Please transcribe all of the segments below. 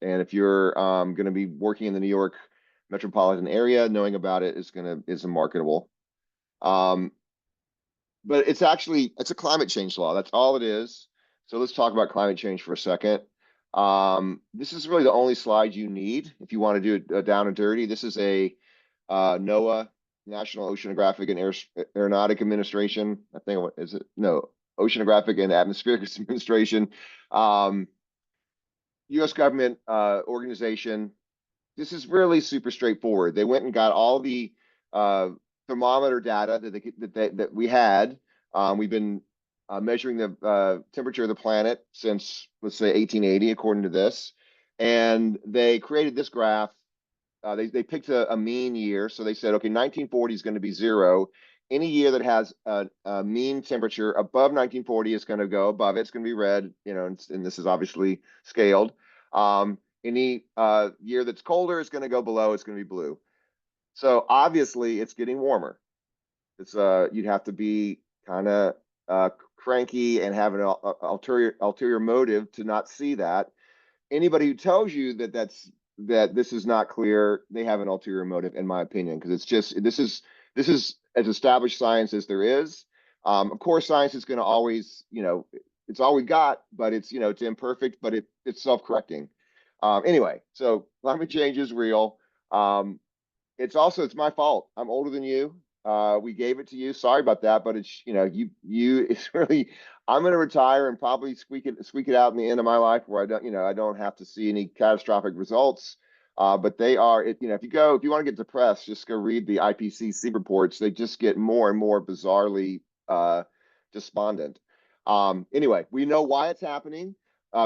important. And if you're going to be working in the New York metropolitan area, knowing about it is marketable. But it's a climate change law. That's all it is. So let's talk about climate change for a second. This is really the only slide you need if you want to do it down and dirty. This is a NOAA, National Oceanographic and Aeronautic Administration. I think, what is it? No, Oceanographic and Atmospheric Administration. U.S. government organization. This is really super straightforward. They went and got all the thermometer data that we had. We've been measuring the temperature of the planet since, let's say, 1880, according to this. And they created this graph. They picked a mean year. So they said, okay, 1940 is going to be 0. Any year that has a mean temperature above 1940 is going to go above it. It's going to be red, and this is obviously scaled. Any year that's colder is going to go below. It's going to be blue. So obviously, it's getting warmer. It's you'd have to be kind of cranky and have an ulterior motive to not see that. Anybody who tells you that this is not clear, they have an ulterior motive, in my opinion, because it's just this is as established science as there is. Of course, science is going to always, it's all we got, but it's it's imperfect, but it's self-correcting. Anyway, so climate change is real. It's my fault. I'm older than you. We gave it to you. Sorry about that, but it's it's really. I'm going to retire and probably squeak it out in the end of my life where I don't have to see any catastrophic results. But they are if you want to get depressed, just go read the IPCC reports. They just get more and more bizarrely despondent. Anyway, we know why it's happening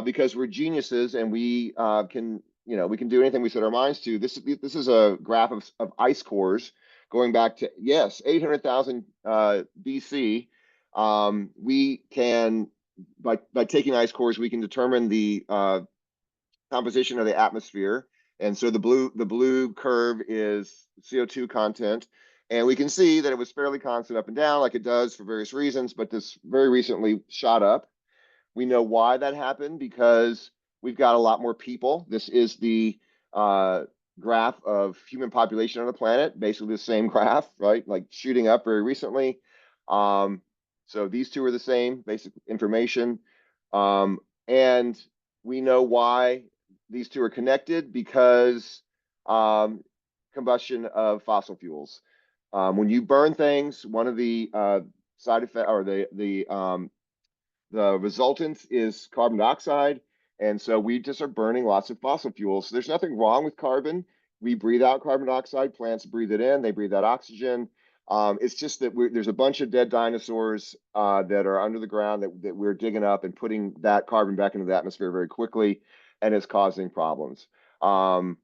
because we're geniuses and we can do anything we set our minds to. This is a graph of ice cores going back to 800,000 BC. We can by taking ice cores, we can determine the composition of the atmosphere. And so the blue curve is CO2 content. And we can see that it was fairly constant up and down like it does for various reasons, but this very recently shot up. We know why that happened because we've got a lot more people. This is the graph of human population on the planet, basically the same graph, right? Like shooting up very recently. So these two are the same basic information. And we know why these two are connected because combustion of fossil fuels. When you burn things, one of the side effects or the resultant is carbon dioxide. And so we just are burning lots of fossil fuels. So there's nothing wrong with carbon. We breathe out carbon dioxide. Plants breathe it in. They breathe out oxygen. It's just that there's a bunch of dead dinosaurs that are under the ground that we're digging up and putting that carbon back into the atmosphere very quickly, and it's causing problems. So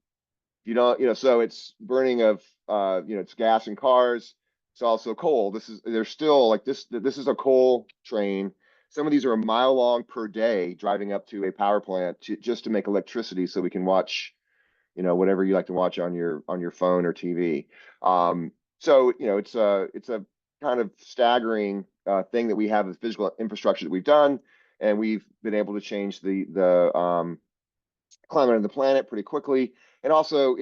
it's burning of it's gas in cars. It's also coal. There's still like this. This is a coal train. Some of these are a mile long per day, driving up to a power plant just to make electricity, so we can watch, whatever you like to watch on your phone or TV. So it's a kind of staggering thing that we have with physical infrastructure that we've done, and we've been able to change the climate of the planet pretty quickly. And also,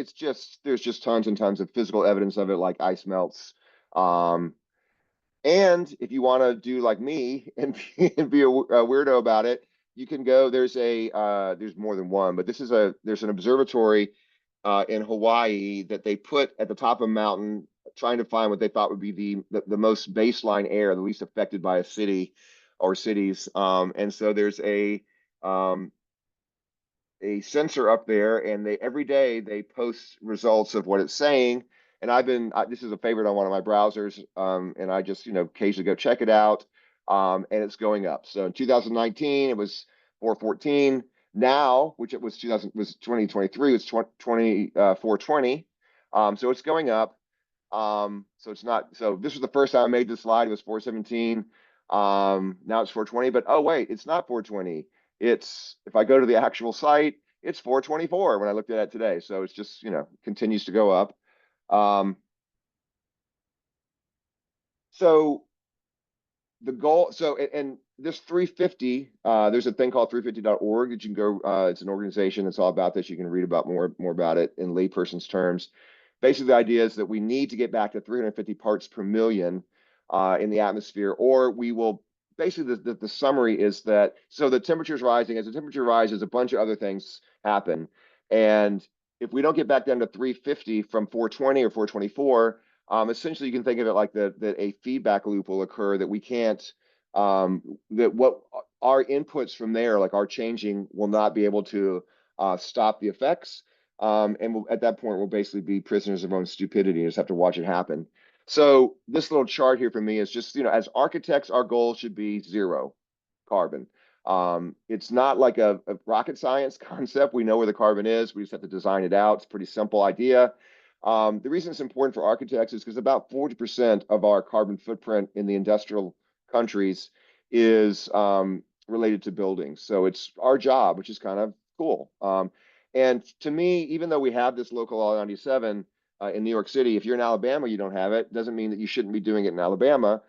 there's just tons and tons of physical evidence of it, like ice melts. And if you want to do like me and be a weirdo about it, you can go. There's more than one, but there's an observatory in Hawaii that they put at the top of a mountain, trying to find what they thought would be the most baseline air, the least affected by a city or cities. And so there's a sensor up there, and every day they post results of what it's saying. And this is a favorite on one of my browsers, and I just occasionally go check it out, and it's going up. So in 2019 it was 414. Now, which it was 2023, it's 420. So it's going up. So it's not. So this was the first time I made this slide. It was 417. Now it's 420. But oh wait, it's not 420. If I go to the actual site, it's 424 when I looked at it today. So it's just continues to go up. So the goal, so, and this 350, there's a thing called 350.org that you can go, it's an organization that's all about this. You can read about more about it in layperson's terms. Basically, the idea is that we need to get back to 350 parts per million in the atmosphere, or we will, basically the summary is that, so the temperature is rising. As the temperature rises, a bunch of other things happen. And if we don't get back down to 350 from 420 or 424, essentially, you can think of it like that a feedback loop will occur that we can't, that what our inputs from there, like our changing, will not be able to stop the effects. And we'll, at that point, we'll basically be prisoners of our own stupidity and just have to watch it happen. So this little chart here for me is just, as architects, our goal should be zero carbon. It's not like a rocket science concept. We know where the carbon is. We just have to design it out. It's a pretty simple idea. The reason it's important for architects is because about 40% of our carbon footprint in the industrial countries is related to buildings. So it's our job, which is kind of cool. And to me, even though we have this local law 97 in New York City, if you're in Alabama, you don't have it. Doesn't mean that you shouldn't be doing it in Alabama.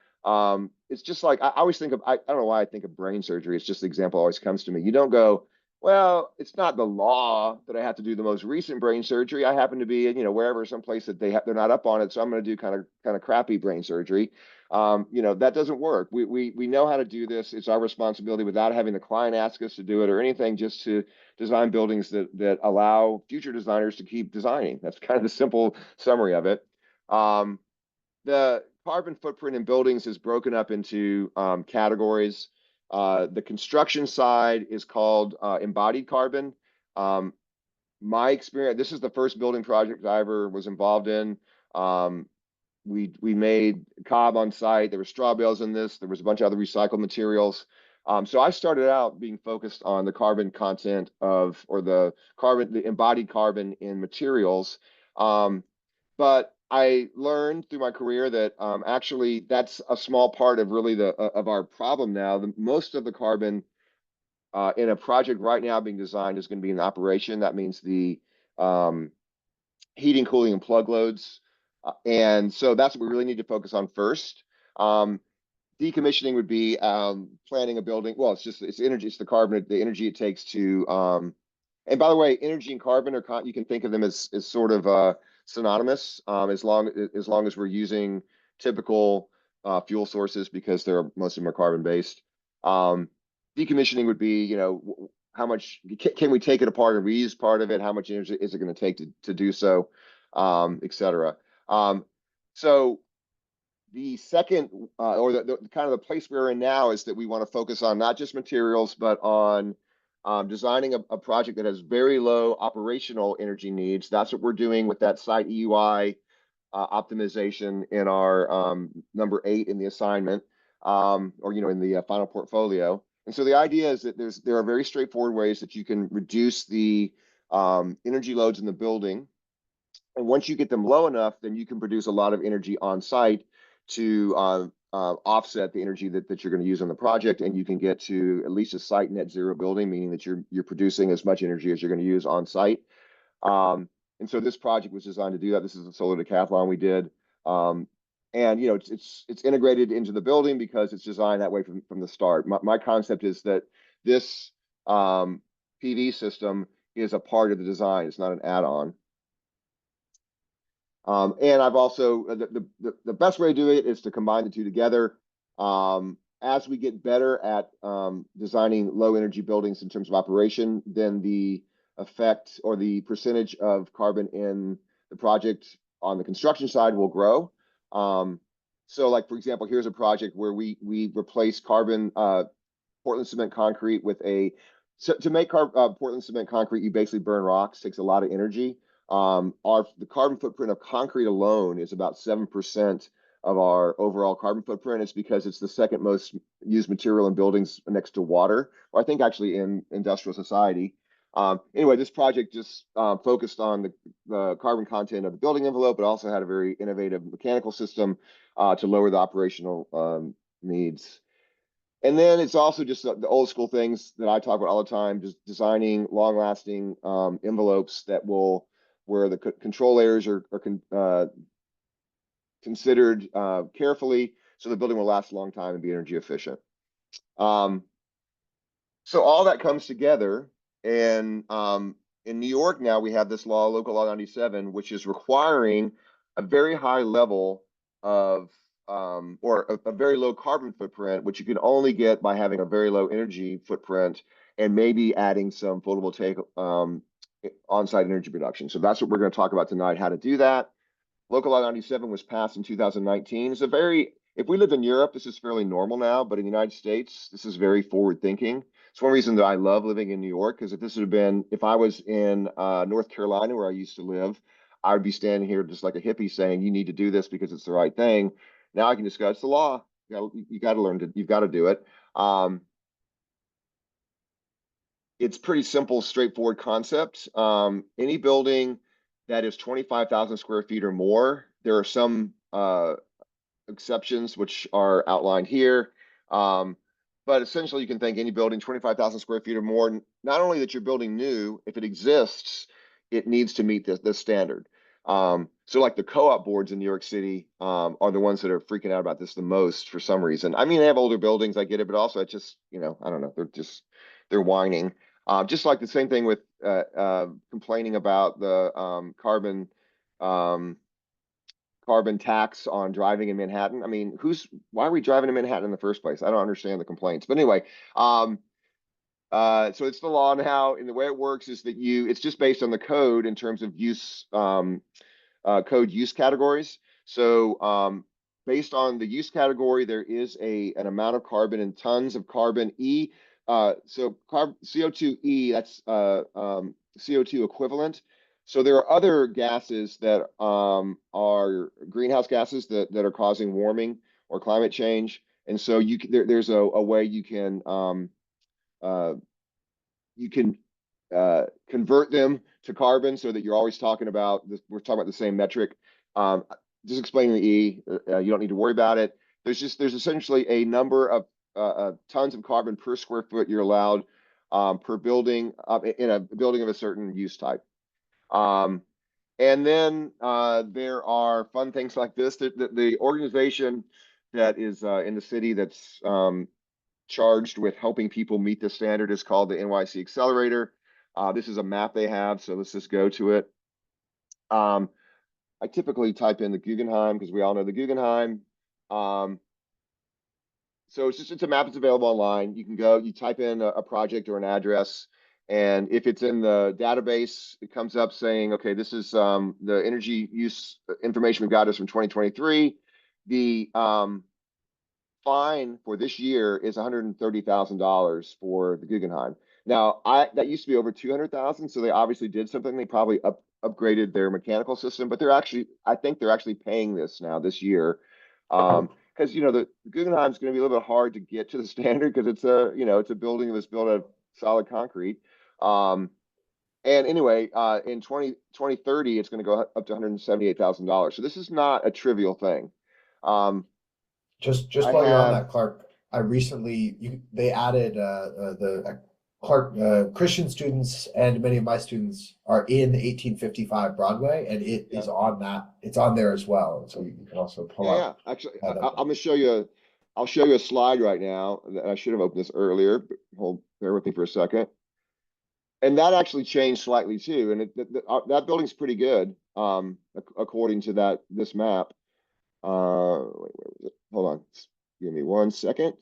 It's just like, I always think of, I don't know why I think of brain surgery. It's just the example always comes to me. You don't go, well, it's not the law that I have to do the most recent brain surgery. I happen to be, wherever, someplace that they're not up on it, so I'm going to do kind of crappy brain surgery. That doesn't work. We know how to do this. It's our responsibility without having the client ask us to do it or anything, just to design buildings that allow future designers to keep designing. That's kind of the simple summary of it. The carbon footprint in buildings is broken up into categories. The construction side is called embodied carbon. My experience, this is the first building project I ever was involved in. We made cob on site. There were straw bales in this. There was a bunch of other recycled materials. So I started out being focused on the carbon content of, or the embodied carbon in materials. But I learned through my career that actually that's a small part of really of our problem now. Most of the carbon in a project right now being designed is going to be in operation. That means the heating, cooling, and plug loads. And so that's what we really need to focus on first. Decommissioning would be planning a building. Well, it's energy, it's the carbon, the energy it takes to, and by the way, energy and carbon are, you can think of them as sort of synonymous, as long as we're using typical fuel sources, because most of them are carbon based. Decommissioning would be, how much can we take it apart and reuse part of it? How much energy is it going to take to do so, et cetera. So the second, or the kind of the place we're in now, is that we want to focus on not just materials, but on designing a project that has very low operational energy needs. That's what we're doing with that site EUI optimization in our number 8 in the assignment, or in the final portfolio. And so the idea is that there are very straightforward ways that you can reduce the energy loads in the building. And once you get them low enough, then you can produce a lot of energy on site to offset the energy that you're going to use on the project, and you can get to at least a site net zero building, meaning that you're producing as much energy as you're going to use on site. And so this project was designed to do that. This is a solar decathlon we did. And it's integrated into the building because it's designed that way from the start. My concept is that this PV system is a part of the design. It's not an add-on. And I've also, the best way to do it is to combine the two together. As we get better at designing low energy buildings in terms of operation, then the effect or the percentage of carbon in the project on the construction side will grow. So like, for example, here's a project where we replace carbon Portland cement concrete with to make Portland cement concrete, you basically burn rocks. Takes a lot of energy. The carbon footprint of concrete alone is about 7% of our overall carbon footprint. It's because it's the second most used material in buildings next to water, or I think actually in industrial society. Anyway, this project just focused on the carbon content of the building envelope, but also had a very innovative mechanical system to lower the operational needs. And then it's also just the old school things that I talk about all the time, just designing long-lasting envelopes where the control layers are considered carefully. so the building will last a long time and be energy efficient. So all that comes together, and in New York now we have this law, Local Law 97, which is requiring a very high level of or a very low carbon footprint, which you can only get by having a very low energy footprint and maybe adding some photovoltaic on-site energy production. So that's what we're going to talk about tonight, how to do that. Local Law 97 was passed in 2019. It's a very, if we lived in Europe, this is fairly normal now, but in the United States, this is very forward thinking. It's one reason that I love living in New York, because if this had been, if I was in North Carolina where I used to live, I would be standing here just like a hippie saying, you need to do this because it's the right thing. Now I can just go, it's the law. You got to learn to, you've got to do it. It's pretty simple, straightforward concept. Any building that is 25,000 square feet or more, there are some exceptions which are outlined here. But essentially, you can think any building 25,000 square feet or more, not only that you're building new, if it exists, it needs to meet this standard. So like the co-op boards in New York City are the ones that are freaking out about this the most for some reason. I mean, they have older buildings, I get it, but also it's just, you know, I don't know, they're whining. Just like the same thing with complaining about the carbon tax on driving in Manhattan. I mean, why are we driving in Manhattan in the first place? I don't understand the complaints. But anyway, so it's the law now, and the way it works is that it's just based on the code in terms of use, code use categories. So based on the use category, there is an amount of carbon in tons of carbon E. So CO2e, that's CO2 equivalent. So there are other gases that are greenhouse gases that are causing warming or climate change, and so there's a way you can convert them to carbon so that you're always talking about this. We're talking about the same metric. Just explaining the E, you don't need to worry about it. There's essentially a number of tons of carbon per square foot you're allowed per building in a building of a certain use type. And then there are fun things like this. The organization that is in the city that's charged with helping people meet the standard is called the NYC Accelerator. This is a map they have, so let's just go to it. I typically type in the Guggenheim because we all know the Guggenheim. So it's a map that's available online. You can go, you type in a project or an address, and if it's in the database, it comes up saying, okay, this is the energy use information we got is from 2023. The fine for this year is $130,000 for the Guggenheim. Now, that used to be over 200,000, so they obviously did something. They probably upgraded their mechanical system, but I think they're actually paying this now this year. Because the Guggenheim is going to be a little bit hard to get to the standard because it's a building that was built out of solid concrete. And anyway, in 2030, it's going to go up to $178,000. So this is not a trivial thing. Just while you're on that, Clark, I recently they added the Clark Christian students and many of my students are in 1855 Broadway, and it is on that. It's on there as well, so you can also pull up. Yeah. Actually, I'm gonna show you. I'll show you a slide right now. I should have opened this earlier. But bear with me for a second. And that actually changed slightly too. And that building's pretty good, according to this map. Wait, where was it? Hold on. Give me 1 second.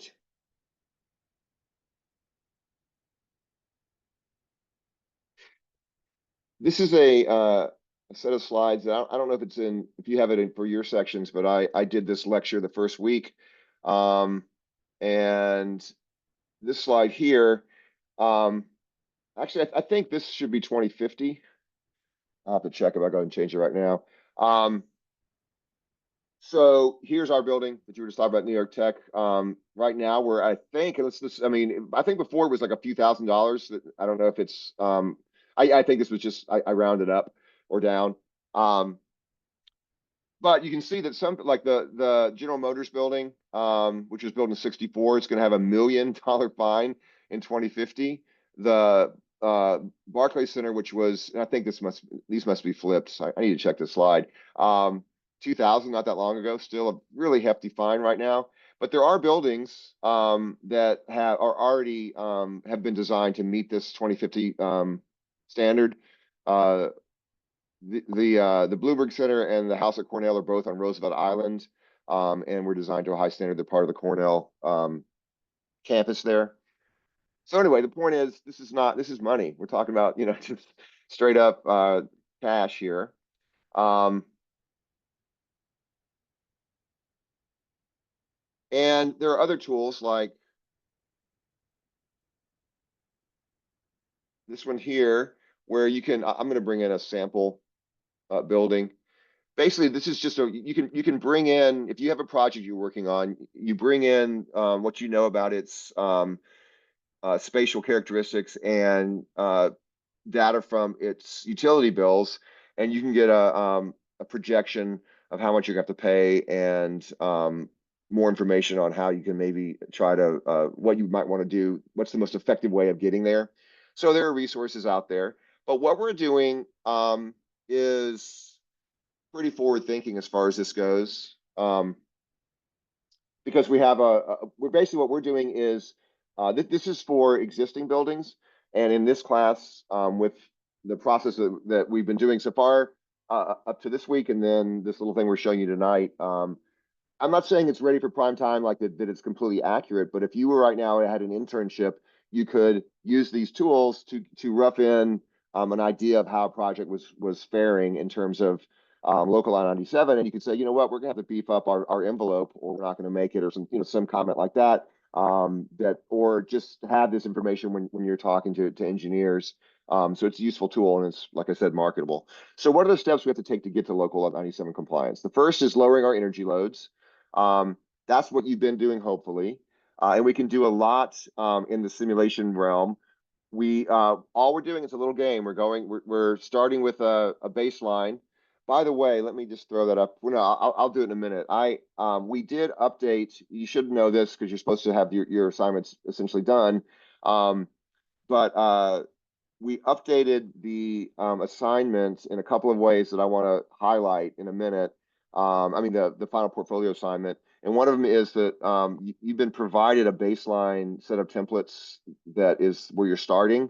This is a set of slides. I don't know if you have it in for your sections, but I did this lecture the first week. And this slide here, actually, I think this should be 2050. I'll have to check if I go and change it right now. So here's our building that you were just talking about, New York Tech. Right now, I think before it was like a few $1,000s. I don't know if it's, I think this was just, I rounded up or down. But you can see that some, like the General Motors building, which was built in '64, it's going to have $1 million fine in 2050. The Barclays Center, which was, and I think these must be flipped. So I need to check this slide. 2000, not that long ago. Still a really hefty fine right now. But there are buildings that are already have been designed to meet this 2050 standard. Uh, the Bloomberg Center and the House at Cornell are both on Roosevelt Island, and were designed to a high standard. They're part of the Cornell campus there. So anyway, the point is, this is money. We're talking about, just straight up cash here. And there are other tools like this one here, where you can, I'm going to bring in a sample building. Basically, this is just you can bring in, if you have a project you're working on, you bring in what you know about its spatial characteristics and data from its utility bills, and you can get a projection of how much you're going to have to pay, and more information on how you can maybe try to what you might want to do, what's the most effective way of getting there. So there are resources out there, but what we're doing is pretty forward thinking as far as this goes. Because we have we're basically, what we're doing is this is for existing buildings, and in this class, with the process that we've been doing so far up to this week, and then this little thing we're showing you tonight, I'm not saying it's ready for prime time, like that it's completely accurate, but if you were right now and had an internship, you could use these tools to rough in an idea of how a project was faring in terms of local line 97, and you could say, you know what, we're gonna have to beef up our envelope, or we're not gonna make it, or some comment like that, or just have this information when you're talking to engineers. So it's a useful tool, and it's, like I said, marketable. So what are the steps we have to take to get to local 97 compliance? The first is lowering our energy loads. That's what you've been doing, hopefully. And we can do a lot in the simulation realm. All we're doing is a little game. We're starting with a baseline. By the way, let me just throw that up. Well, no, I'll do it in a minute. We did update. You should know this because you're supposed to have your assignments essentially done. But we updated the assignments in a couple of ways that I want to highlight in a minute. I mean, the final portfolio assignment. And one of them is that you've been provided a baseline set of templates that is where you're starting.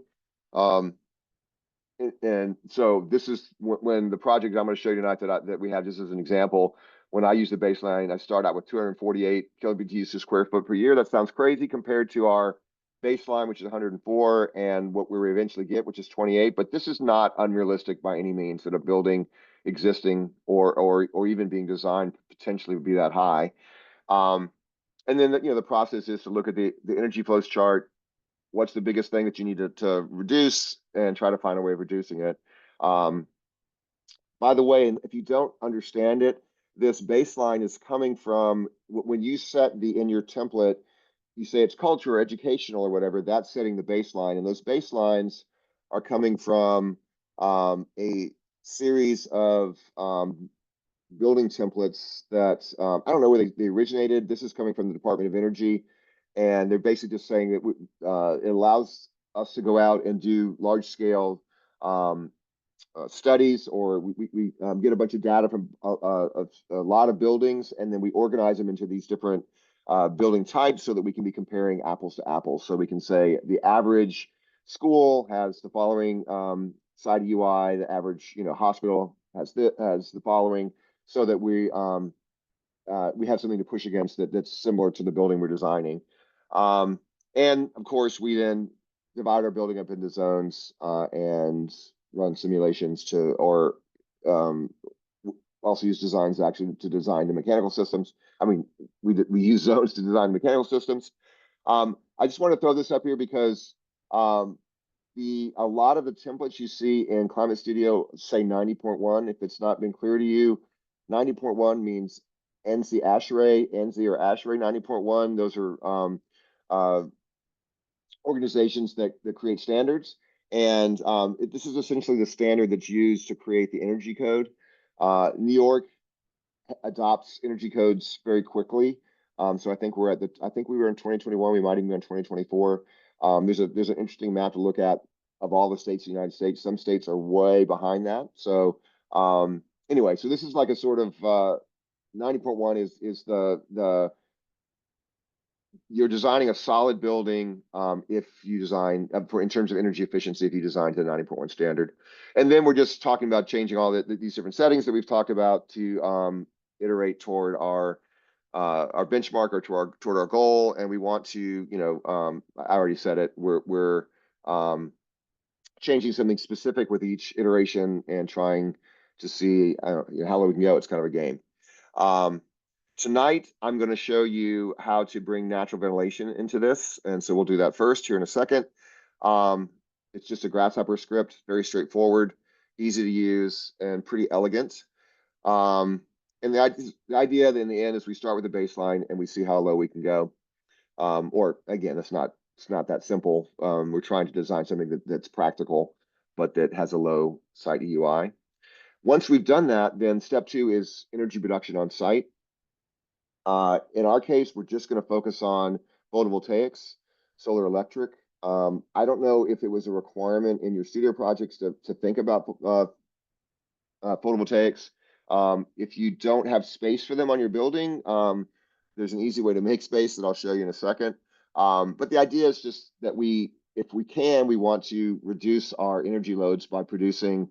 And so this is when the project I'm going to show you tonight that we have, just as an example, when I use the baseline, I start out with 248 kilobtu's per square foot per year. That sounds crazy compared to our baseline, which is 104, and what we eventually get, which is 28. But this is not unrealistic by any means, that a building existing or even being designed potentially would be that high. And then the process is to look at the energy flows chart. What's the biggest thing that you need to reduce, and try to find a way of reducing it. By the way, and if you don't understand it, this baseline is coming from when you set in your template, you say it's culture or educational or whatever, that's setting the baseline. And those baselines are coming from a series of building templates that I don't know where they originated. This is coming from the Department of Energy, and they're basically just saying that it allows us to go out and do large scale studies, or we get a bunch of data from a lot of buildings, and then we organize them into these different building types so that we can be comparing apples to apples. So we can say the average school has the following side UI, the average hospital has the following, so that we have something to push against that's similar to the building we're designing. And of course, we then divide our building up into zones and run simulations or also use designs actually to design the mechanical systems. I mean, we use zones to design mechanical systems. I just want to throw this up here because a lot of the templates you see in Climate Studio say 90.1. If it's not been clear to you, 90.1 means NC ASHRAE, NZ or ASHRAE 90.1. Those are organizations that create standards. And this is essentially the standard that's used to create the energy code. New York adopts energy codes very quickly. So I think we were in 2021. We might even be in 2024. There's an interesting map to look at of all the states in the United States. Some states are way behind that. So anyway, so this is like a sort of 90.1 is you're designing a solid building if you design for in terms of energy efficiency if you design to the 90.1 standard. And then we're just talking about changing all these different settings that we've talked about to iterate toward our benchmark or toward our goal. And we want to, you know, I already said it, we're changing something specific with each iteration and trying to see how low we can go. It's kind of a game. Tonight, I'm going to show you how to bring natural ventilation into this. And so we'll do that first here in a second. It's just a Grasshopper script, very straightforward, easy to use, and pretty elegant. And the idea in the end is we start with the baseline and we see how low we can go. Or again, it's not that simple. We're trying to design something that's practical, but that has a low site EUI. Once we've done that, then step 2 is energy production on site. In our case, we're just going to focus on photovoltaics, solar electric. I don't know if it was a requirement in your studio projects to think about photovoltaics. If you don't have space for them on your building, there's an easy way to make space that I'll show you in a second. But the idea is just that if we can, we want to reduce our energy loads by producing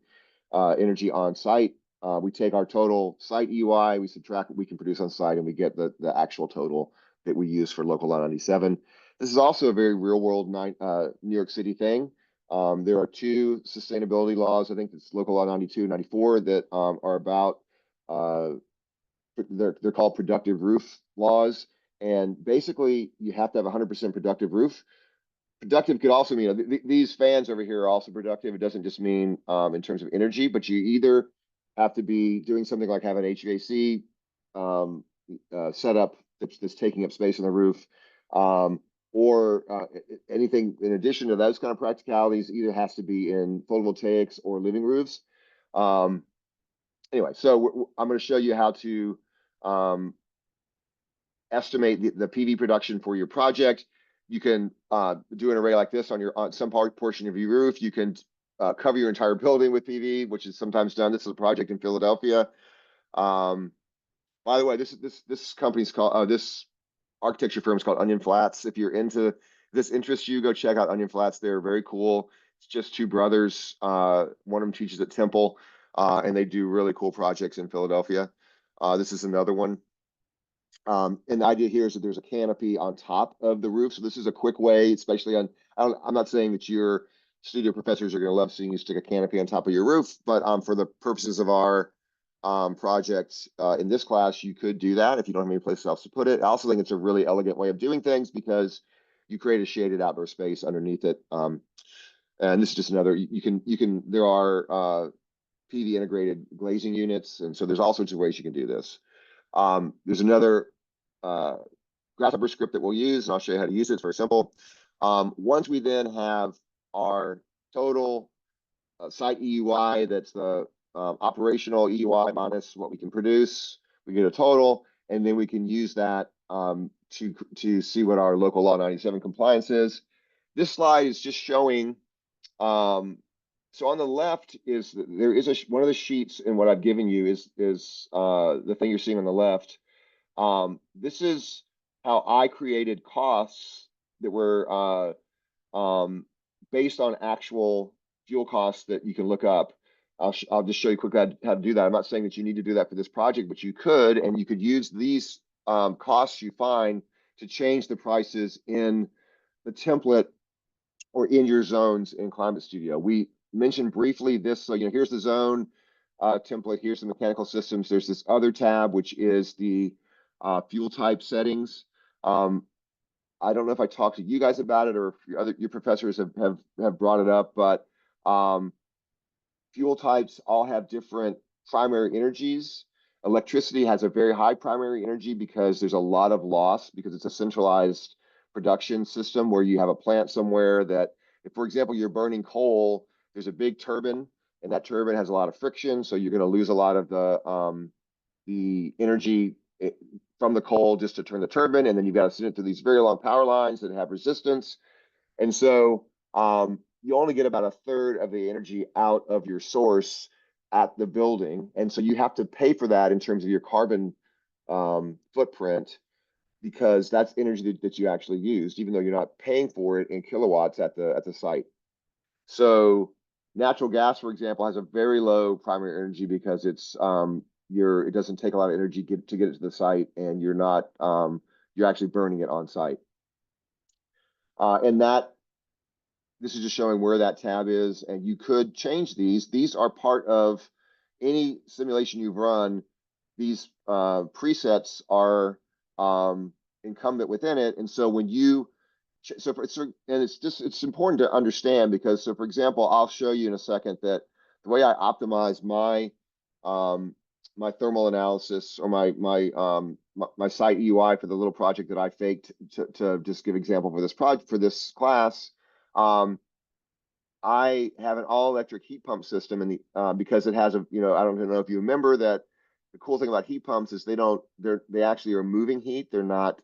energy on site. We take our total site EUI, we subtract what we can produce on site, and we get the actual total that we use for local law 97. This is also a very real world New York City thing. There are 2 sustainability laws, I think it's local law 92 and 94, that are about, they're called productive roof laws. And basically, you have to have 100% productive roof. Productive could also mean these fans over here are also productive. It doesn't just mean in terms of energy, but you either have to be doing something like have an HVAC setup that's taking up space on the roof, or anything in addition to those kind of practicalities either has to be in photovoltaics or living roofs. Anyway, so I'm going to show you how to estimate the PV production for your project. You can do an array like this on some portion of your roof. You can cover your entire building with PV, which is sometimes done. This is a project in Philadelphia. By the way, this company's called this architecture firm is called Onion Flats. If you're into this interests you, go check out Onion Flats. They're very cool. It's just 2 brothers. One of them teaches at Temple, and they do really cool projects in Philadelphia. This is another one. And the idea here is that there's a canopy on top of the roof. So this is a quick way, especially I'm not saying that your studio professors are going to love seeing you stick a canopy on top of your roof, but for the purposes of our project in this class, you could do that if you don't have any place else to put it. I also think it's a really elegant way of doing things because you create a shaded outdoor space underneath it. And this is just another, there are PV integrated glazing units. And so there's all sorts of ways you can do this. There's another Grasshopper script that we'll use, and I'll show you how to use it. It's very simple. Once we then have our total site EUI, that's the operational EUI minus what we can produce, we get a total, and then we can use that to see what our local law 97 compliance is. This slide is just showing, so on the left is there is one of the sheets in what I've given you is the thing you're seeing on the left. This is how I created costs that were based on actual fuel costs that you can look up. I'll just show you quickly how to do that. I'm not saying that you need to do that for this project, but you could, and you could use these costs you find to change the prices in the template or in your zones in Climate Studio. We mentioned briefly this, so here's the zone template, here's the mechanical systems, there's this other tab, which is the fuel type settings. I don't know if I talked to you guys about it or if your professors have brought it up, but fuel types all have different primary energies. Electricity has a very high primary energy because there's a lot of loss because it's a centralized production system where you have a plant somewhere that, if, for example, you're burning coal, there's a big turbine and that turbine has a lot of friction. So you're going to lose a lot of the energy from the coal just to turn the turbine. And then you've got to send it through these very long power lines that have resistance. And so you only get about 1/3 of the energy out of your source at the building. And so you have to pay for that in terms of your carbon footprint, because that's energy that you actually used, even though you're not paying for it in kilowatts at the site. So natural gas, for example, has a very low primary energy because it doesn't take a lot of energy to get it to the site, and you're actually burning it on site. And this is just showing where that tab is, and you could change these. These are part of any simulation you've run. These presets are incumbent within it, and so when you it's important to understand, because for example, I'll show you in a second that the way I optimize my thermal analysis, or my site EUI for the little project that I faked, to just give example for this class. I have an all-electric heat pump system, and because it has I don't know if you remember that the cool thing about heat pumps is they actually are moving heat. You're not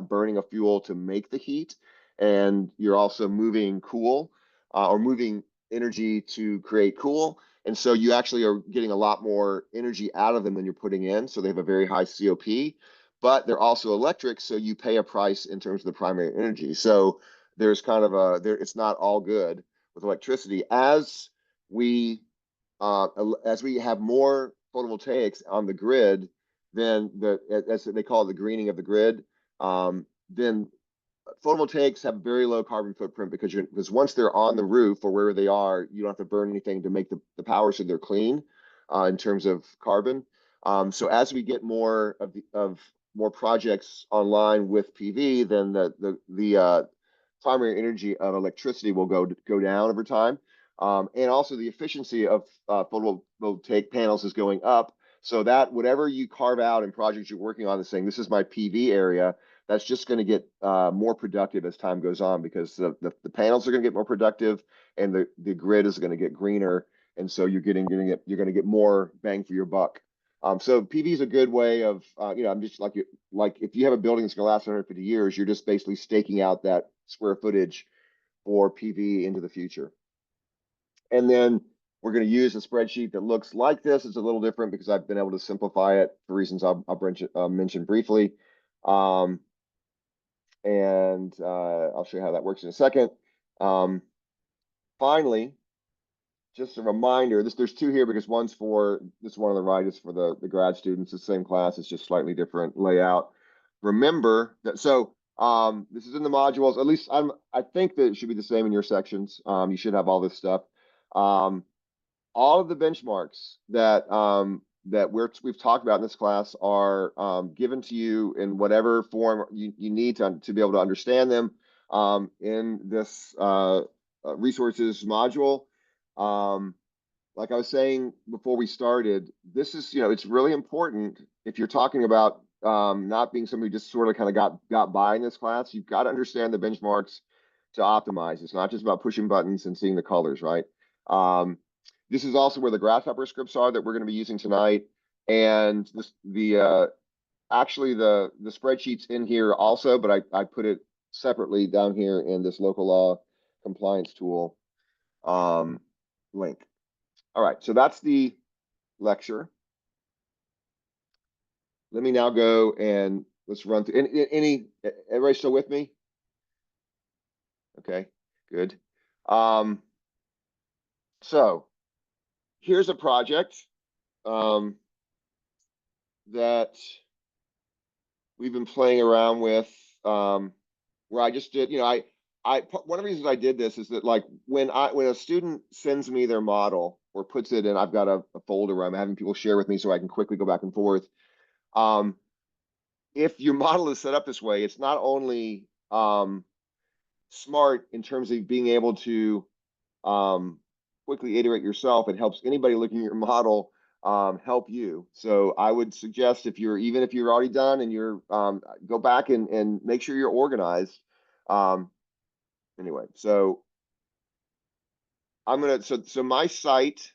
burning a fuel to make the heat, and you're also moving cool, or moving energy to create cool. And so you actually are getting a lot more energy out of them than you're putting in. So they have a very high COP, but they're also electric, so you pay a price in terms of the primary energy. So there's kind of it's not all good with electricity. As we have more photovoltaics on the grid, then as they call it, the greening of the grid, then photovoltaics have very low carbon footprint, because once they're on the roof or wherever they are, you don't have to burn anything to make the power, so they're clean in terms of carbon. So as we get more more projects online with PV, then the primary energy of electricity will go down over time. And also the efficiency of photovoltaic panels is going up, so that whatever you carve out in projects you're working on, saying this is my PV area, that's just going to get more productive as time goes on, because the panels are going to get more productive, and the grid is going to get greener, and so you're going to get more bang for your buck. So PV is a good way of I'm just like if you have a building that's going to last 150 years, you're just basically staking out that square footage for PV into the future. And then we're going to use a spreadsheet that looks like this. It's a little different because I've been able to simplify it for reasons I'll mention briefly. And I'll show you how that works in a second. Finally, just a reminder, there's two here, because one's for this one on the right is for the grad students. The same class, it's just slightly different layout. Remember that, so this is in the modules. At least I think that it should be the same in your sections. You should have all this stuff. All of the benchmarks that we've talked about in this class are given to you in whatever form you need to be able to understand them in this resources module. Like I was saying before we started, this is, it's really important if you're talking about not being somebody who just sort of kind of got by in this class. You've got to understand the benchmarks to optimize. It's not just about pushing buttons and seeing the colors, right? This is also where the grasshopper scripts are that we're going to be using tonight. And actually the spreadsheet's in here also, but I put it separately down here in this local law compliance tool link. All right, so that's the lecture. Let me now go and let's run through. Everybody still with me? Okay, good. So here's a project that we've been playing around with, where I just did, one of the reasons I did this is that, like, when a student sends me their model or puts it in, I've got a folder where I'm having people share with me so I can quickly go back and forth. If your model is set up this way, it's not only smart in terms of being able to quickly iterate yourself, it helps anybody looking at your model help you. So I would suggest, even if you're already done and you're go back and make sure you're organized. Anyway, so so my site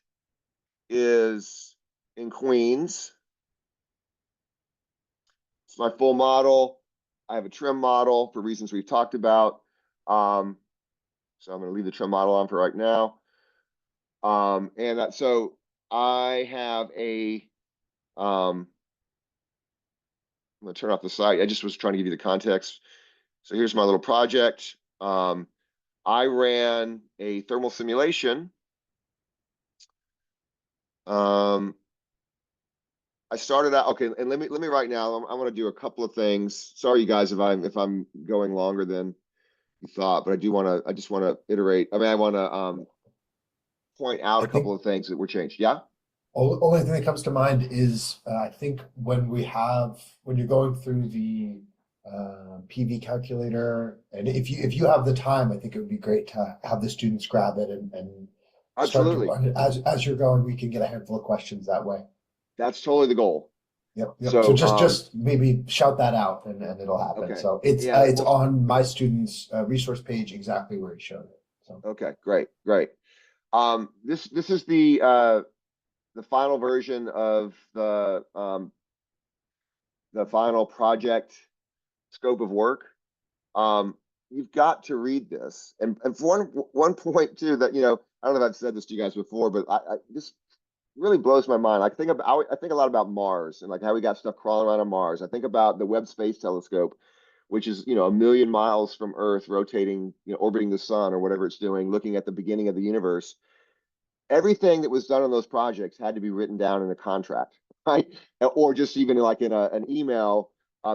is in Queens. It's my full model. I have a trim model for reasons we've talked about. So I'm going to leave the trim model on for right now. So I have I'm gonna turn off the site. I just was trying to give you the context. So here's my little project. I ran a thermal simulation. I started out, okay, and let me right now, I'm gonna do a couple of things. Sorry, you guys, if I'm going longer than you thought, but I just wanna iterate. I mean, I wanna point out I a couple think of things that were changed. Yeah? only thing that comes to mind is I think when you're going through the PV calculator, and if you have the time, I think it would be great to have the students grab it and start to Absolutely. run it as you're going. We can get a handful of questions that way. That's totally the goal. Yep, yep. So So, just maybe shout that out and it'll happen. okay. So it's Yeah, it's well, on my students' resource page exactly where he showed it. So okay, great, great. This is the final version of the final project scope of work. You've got to read this. And for one point too, that I don't know if I've said this to you guys before, but I this really blows my mind. I think a lot about Mars and like how we got stuff crawling around on Mars. I think about the Webb Space Telescope, which is 1 million miles from Earth, rotating, orbiting the sun or whatever it's doing, looking at the beginning of the universe. Everything that was done on those projects had to be written down in a contract, right? Or just even like in an email,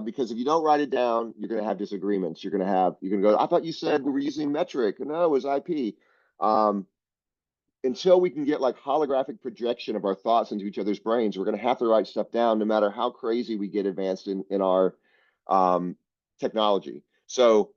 because if you don't write it down, you're going to have disagreements. You're going to go, I thought you said we were using metric. No, it was IP. Um, until we can get like holographic projection of our thoughts into each other's brains, we're going to have to write stuff down no matter how crazy we get advanced in our technology. So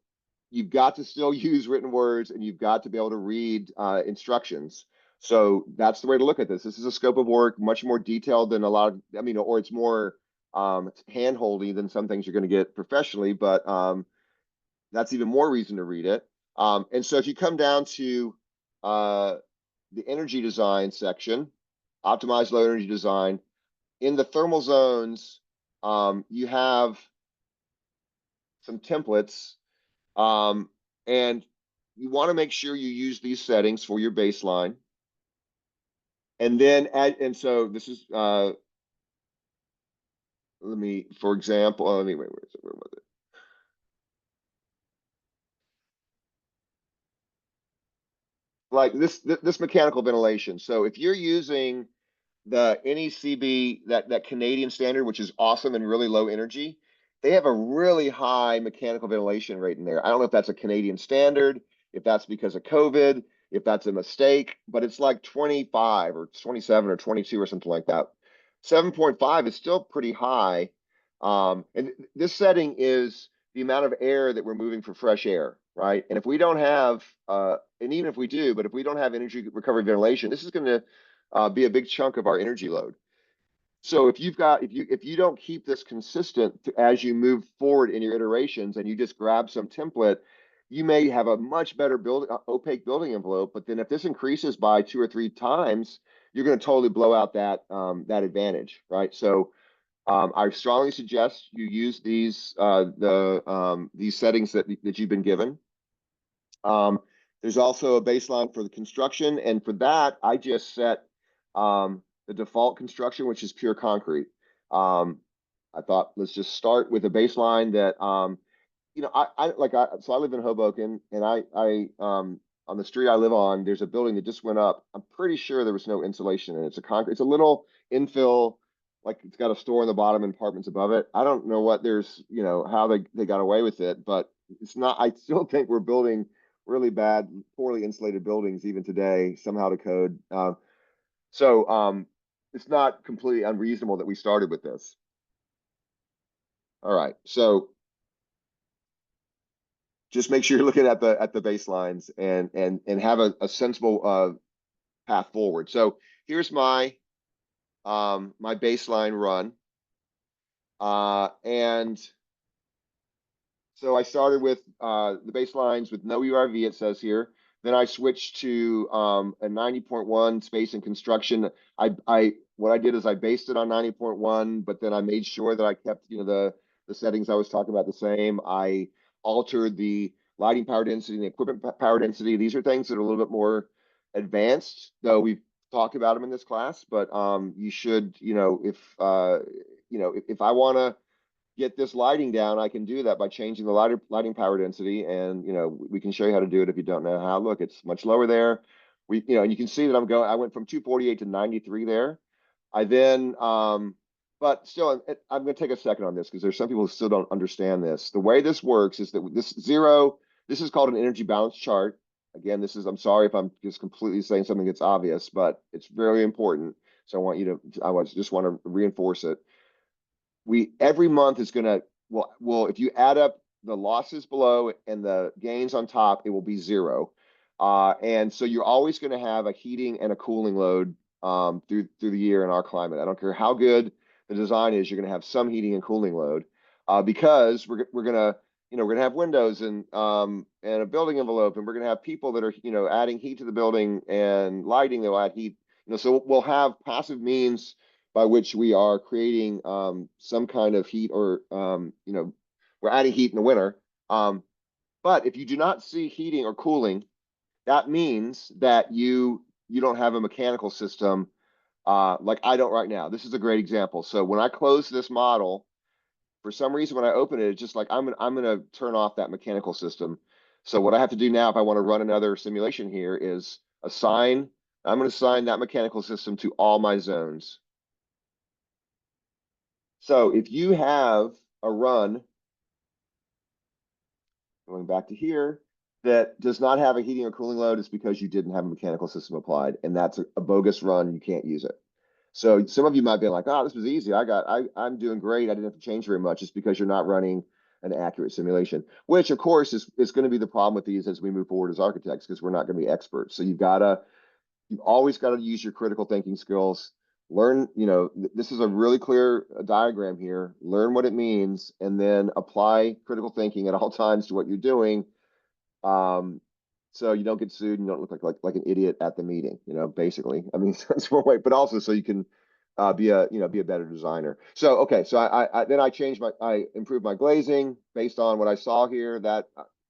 you've got to still use written words and you've got to be able to read instructions. So that's the way to look at this. This is a scope of work much more detailed than a lot of, or it's more hand-holdy than some things you're going to get professionally, but that's even more reason to read it. And so if you come down to the energy design section, optimized low energy design, in the thermal zones, you have some templates, and you want to make sure you use these settings for your baseline. And then and so this is for example, let me wait, where was it? Like this mechanical ventilation. So if you're using the NECB, that Canadian standard, which is awesome and really low energy, they have a really high mechanical ventilation rate in there. I don't know if that's a Canadian standard, if that's because of COVID, if that's a mistake, but it's like 25 or 27 or 22 or something like that. 7.5 is still pretty high. And this setting is the amount of air that we're moving for fresh air, right? And if we don't have, and even if we do, but if we don't have energy recovery ventilation, this is going to be a big chunk of our energy load. So if you don't keep this consistent as you move forward in your iterations and you just grab some template, you may have a much better opaque building envelope. But then if this increases by 2 or 3 times, you're going to totally blow out that advantage, right? So I strongly suggest you use these these settings that you've been given. There's also a baseline for the construction, and for that, I just set the default construction, which is pure concrete. I thought let's just start with a baseline that so I live in Hoboken, and I on the street I live on, there's a building that just went up. I'm pretty sure there was no insulation in it. It's a concrete. It's a little infill, like it's got a store in the bottom and apartments above it. I don't know what there's, how they got away with it, but it's not. I still think we're building really bad, poorly insulated buildings even today, somehow to code. So it's not completely unreasonable that we started with this. All right, so just make sure you're looking at the baselines and have a sensible path forward. So here's my my baseline run, and so I started with the baselines with no URV, it says here. Then I switched to a 90.1 space and construction. What I did is I based it on 90.1, but then I made sure that I kept the settings I was talking about the same. I altered the lighting power density and the equipment power density. These are things that are a little bit more advanced, though we've talk about them in this class, but you should, if I want to get this lighting down, I can do that by changing the lighting power density, and we can show you how to do it if you don't know how. Look, it's much lower there. And you can see that I went from 248 to 93 there. I then, but still, I'm going to take a second on this because there's some people who still don't understand this. The way this works is that this is called an energy balance chart. Again, I'm sorry if I'm just completely saying something that's obvious, but it's very important. So I just want to reinforce it. Every month is going to, if you add up the losses below and the gains on top, it will be zero. And so you're always going to have a heating and a cooling load through the year in our climate. I don't care how good the design is, you're going to have some heating and cooling load because we're going to have windows and a building envelope, and we're going to have people that are adding heat to the building and lighting. They'll add heat. So we'll have passive means by which we are creating some kind of heat, or we're adding heat in the winter. But if you do not see heating or cooling, that means that you don't have a mechanical system like I don't right now. This is a great example. So when I close this model, for some reason, when I open it, it's just like I'm going to turn off that mechanical system. So what I have to do now, if I want to run another simulation here, is I'm going to assign that mechanical system to all my zones. So if you have a run, going back to here, that does not have a heating or cooling load, it's because you didn't have a mechanical system applied, and that's a bogus run. You can't use it. So some of you might be like, oh, this was easy. I'm doing great. I didn't have to change very much. It's because you're not running an accurate simulation, which of course is going to be the problem with these as we move forward as architects, because we're not going to be experts. So you've always got to use your critical thinking skills. Learn, this is a really clear diagram here. Learn what it means, and then apply critical thinking at all times to what you're doing. So you don't get sued and you don't look like an idiot at the meeting, basically. I mean, that's one way, but also so you can be a better designer. So, okay. So I improved my glazing based on what I saw here. That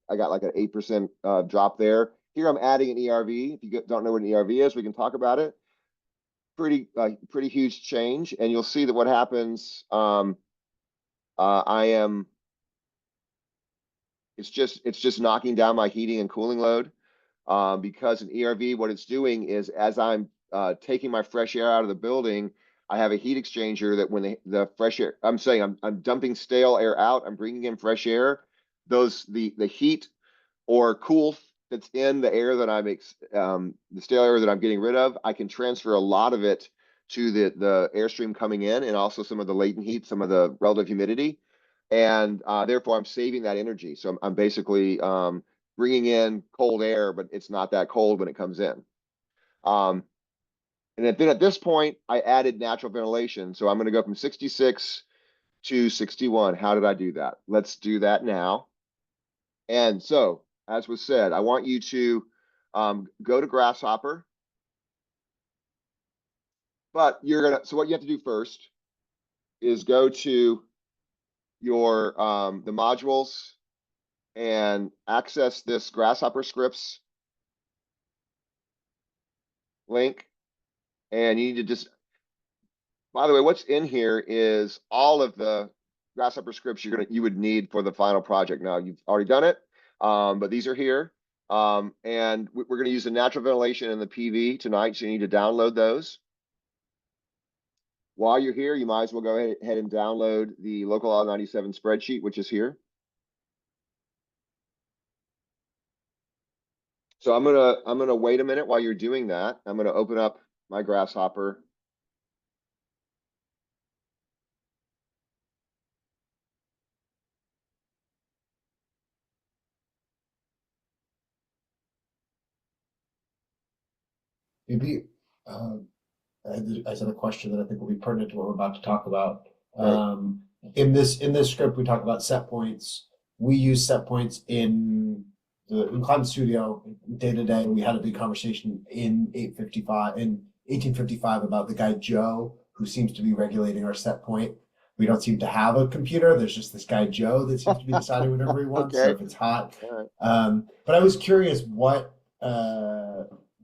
I got like an 8% drop there. Here I'm adding an ERV. If you don't know what an ERV is, we can talk about it. Pretty huge change, and you'll see that what happens. It's just knocking down my heating and cooling load, because an ERV, what it's doing is, as I'm taking my fresh air out of the building, I have a heat exchanger that when the fresh air, I'm dumping stale air out, I'm bringing in fresh air. The heat or cool that's in the air that the stale air that I'm getting rid of, I can transfer a lot of it to the airstream coming in, and also some of the latent heat, some of the relative humidity, and therefore I'm saving that energy. So I'm basically bringing in cold air, but it's not that cold when it comes in. And then at this point, I added natural ventilation. So I'm going to go from 66 to 61. How did I do that? Let's do that now. And so, as was said, I want you to go to Grasshopper. But so what you have to do first is go to your the modules and access this Grasshopper scripts link. And you need to by the way, what's in here is all of the Grasshopper scripts you would need for the final project. Now, you've already done it, but these are here. And we're going to use the natural ventilation and the PV tonight, so you need to download those. While you're here, you might as well go ahead and download the local L97 spreadsheet, which is here. So I'm gonna wait a minute while you're doing that. I'm gonna open up my Grasshopper. Maybe I said a question that I think will be pertinent to what we're about to talk about. Right. In this script, we talk about set points. We use set points in Climate Studio day to day. We had a big conversation in 1855 about the guy Joe, who seems to be regulating our set point. We don't seem to have a computer. There's just this guy Joe that seems to be deciding whatever he wants. Okay. So if it's hot. All right. But I was curious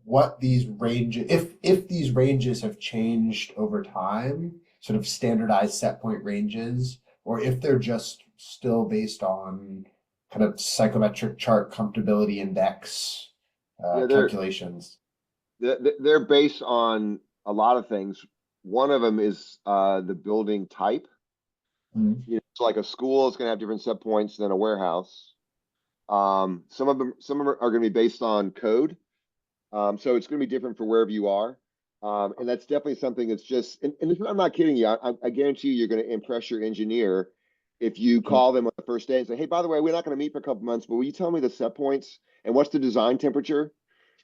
what these ranges, if these ranges have changed over time, sort of standardized set point ranges, or if they're just still based on kind of psychometric chart comfortability index Yeah, calculations. they're based on a lot of things. One of them is the building type. Mhm. So like a school is going to have different set points than a warehouse. Some of them are going to be based on code. So it's going to be different for wherever you are. And that's definitely something that's just, and I'm not kidding you. I guarantee you're going to impress your engineer if you call them on the first day and say, hey, by the way, we're not going to meet for a couple months, but will you tell me the set points and what's the design temperature?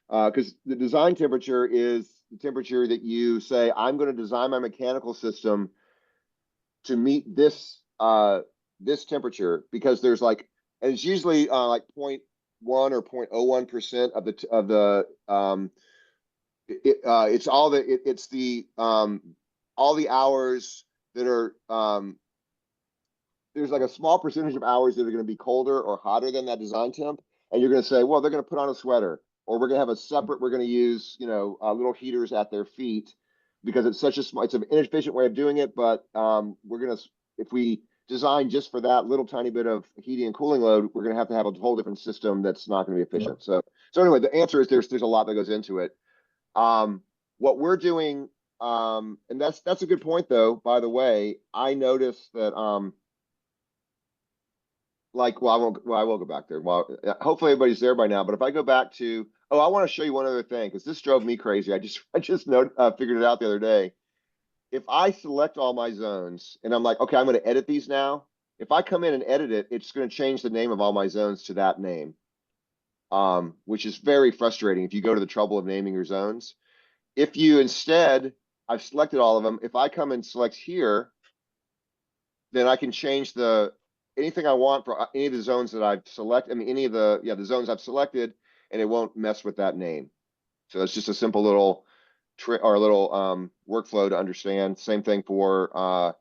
Because the design temperature is the temperature that you say, I'm going to design my mechanical system to meet this temperature, because there's like, and it's usually like 0.1 or 0.01% of the it's all it's the all the hours that are there's like a small percentage of hours that are going to be colder or hotter than that design temp, and you're going to say, well, they're going to put on a sweater, or we're going to have a separate, we're going to use, little heaters at their feet, because it's such a small, it's an inefficient way of doing it, but we're going to, if we design just for that little tiny bit of heating and cooling load, we're going to have a whole different system that's not going to be efficient. So anyway, the answer is there's a lot that goes into it. What we're doing, and that's a good point though, by the way. I noticed that like, well, I will go back there. Well, hopefully everybody's there by now. But if I go back to, oh, I want to show you one other thing, because this drove me crazy. I just figured it out the other day. If I select all my zones and I'm like, okay, I'm going to edit these now. If I come in and edit it, it's going to change the name of all my zones to that name, which is very frustrating if you go to the trouble of naming your zones. If you instead, I've selected all of them. If I come and select here, then I can change anything I want for any of the zones that I've selected. I mean, any of the zones I've selected, and it won't mess with that name. So it's just a simple little workflow to understand. Same thing for so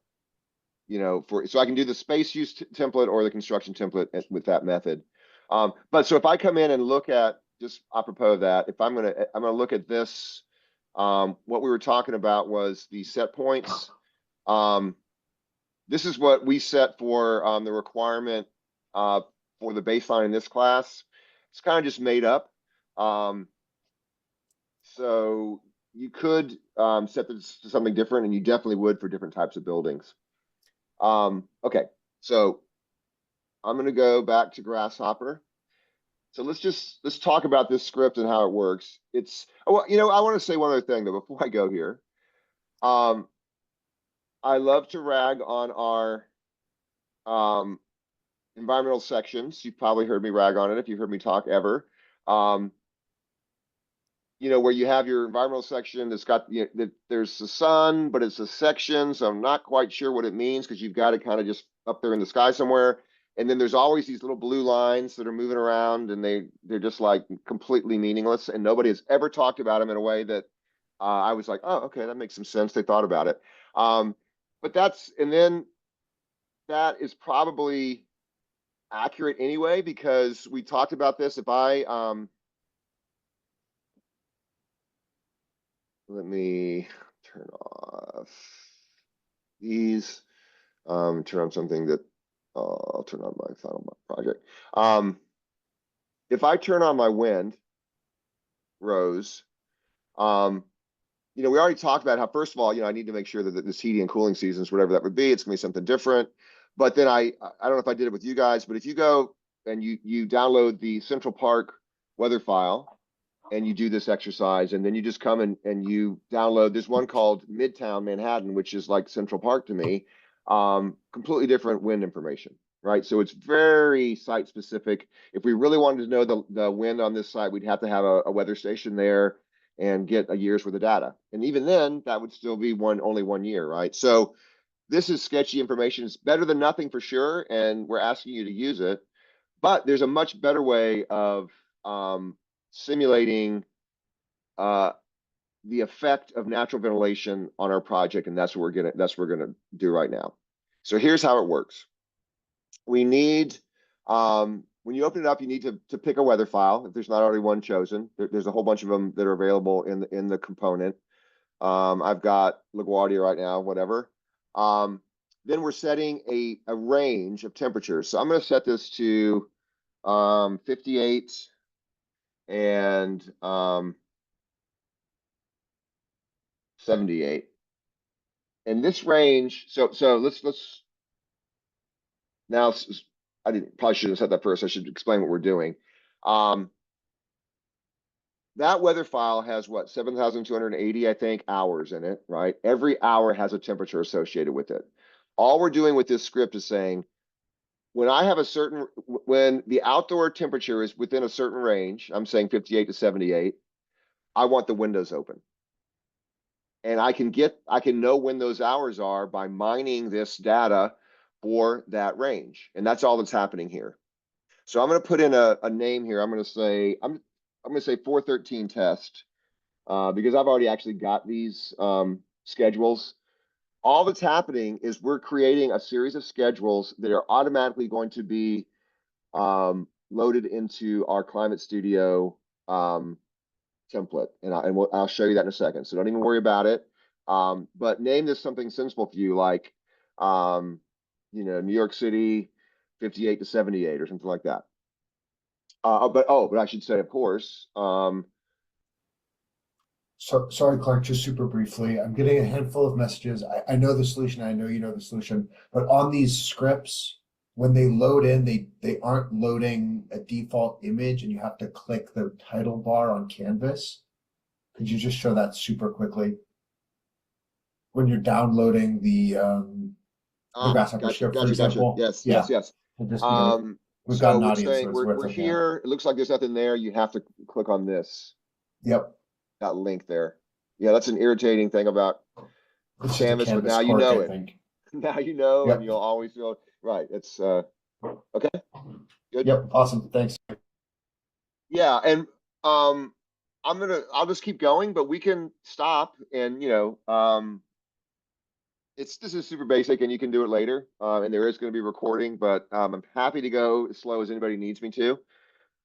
I can do the space use template or the construction template with that method. But so if I come in and look at, just apropos of that, if I'm gonna look at this, what we were talking about was the set points. This is what we set for the requirement for the baseline in this class. It's kind of just made up. So you could set this to something different, and you definitely would for different types of buildings. Okay, so I'm going to go back to Grasshopper. So let's talk about this script and how it works. Well, I want to say one other thing though before I go here. I love to rag on our environmental sections. You've probably heard me rag on it if you've heard me talk ever. Where you have your environmental section that's got, there's the sun, but it's a section, so I'm not quite sure what it means, because you've got it kind of just up there in the sky somewhere. And then there's always these little blue lines that are moving around, and they're just like completely meaningless, and nobody has ever talked about them in a way that I was like, oh, okay, that makes some sense. They thought about it. But then that is probably accurate anyway, because we talked about this. If I let me turn off these, turn on something that I'll turn on my final project. If I turn on my wind rows, we already talked about how, first of all, I need to make sure that this heating and cooling seasons, whatever that would be, it's gonna be something different. But then I don't know if I did it with you guys, but if you go and you download the Central Park weather file, and you do this exercise, and then you just come and you download, there's one called Midtown Manhattan, which is like Central Park to me, completely different wind information, right? So it's very site specific. If we really wanted to know the wind on this site, we'd have to have a weather station there and get a year's worth of data. And even then, that would still be only 1 year, right? So this is sketchy information. It's better than nothing for sure, and we're asking you to use it. But there's a much better way of simulating the effect of natural ventilation on our project, and that's what we're gonna do right now. So here's how it works. We need when you open it up, you need to pick a weather file if there's not already one chosen. There's a whole bunch of them that are available in the component. I've got LaGuardia right now, whatever. Then we're setting a range of temperatures. So I'm going to set this to 58 and 78. And this range, so let's now, I probably shouldn't have said that first. I should explain what we're doing. That weather file has what, 7,280, I think, hours in it, right? Every hour has a temperature associated with it. All we're doing with this script is saying, when the outdoor temperature is within a certain range, I'm saying 58 to 78, I want the windows open. And I can know when those hours are by mining this data for that range. And that's all that's happening here. So I'm going to put in a name here. I'm going to say 413 test because I've already actually got these schedules. All that's happening is we're creating a series of schedules that are automatically going to be loaded into our Climate Studio template, and I'll show you that in a second. So don't even worry about it. But name this something sensible for you, like New York City, 58 to 78, or something like that. But I should say, of course. So sorry, Clark, just super briefly. I'm getting a handful of messages. I know the solution, I know you know the solution, but on these scripts, when they load in, they aren't loading a default image and you have to click the title bar on Canvas. Could you just show that super quickly? When you're downloading the grasshopper script, for example. Yes, Yeah. yes. We've got an we're audience, saying so it's we're worth looking at. here. It looks like there's nothing there. You have to click on this. Yep. That link there. Yeah, that's an irritating thing about It's Canvas, but now you quirk, know I it. think. Now you know, Yep. and you'll always feel right. It's okay. Good. Yep. Awesome. Thanks. Yeah, and I'll just keep going, but we can stop and this is super basic and you can do it later. And there is going to be recording, but I'm happy to go as slow as anybody needs me to.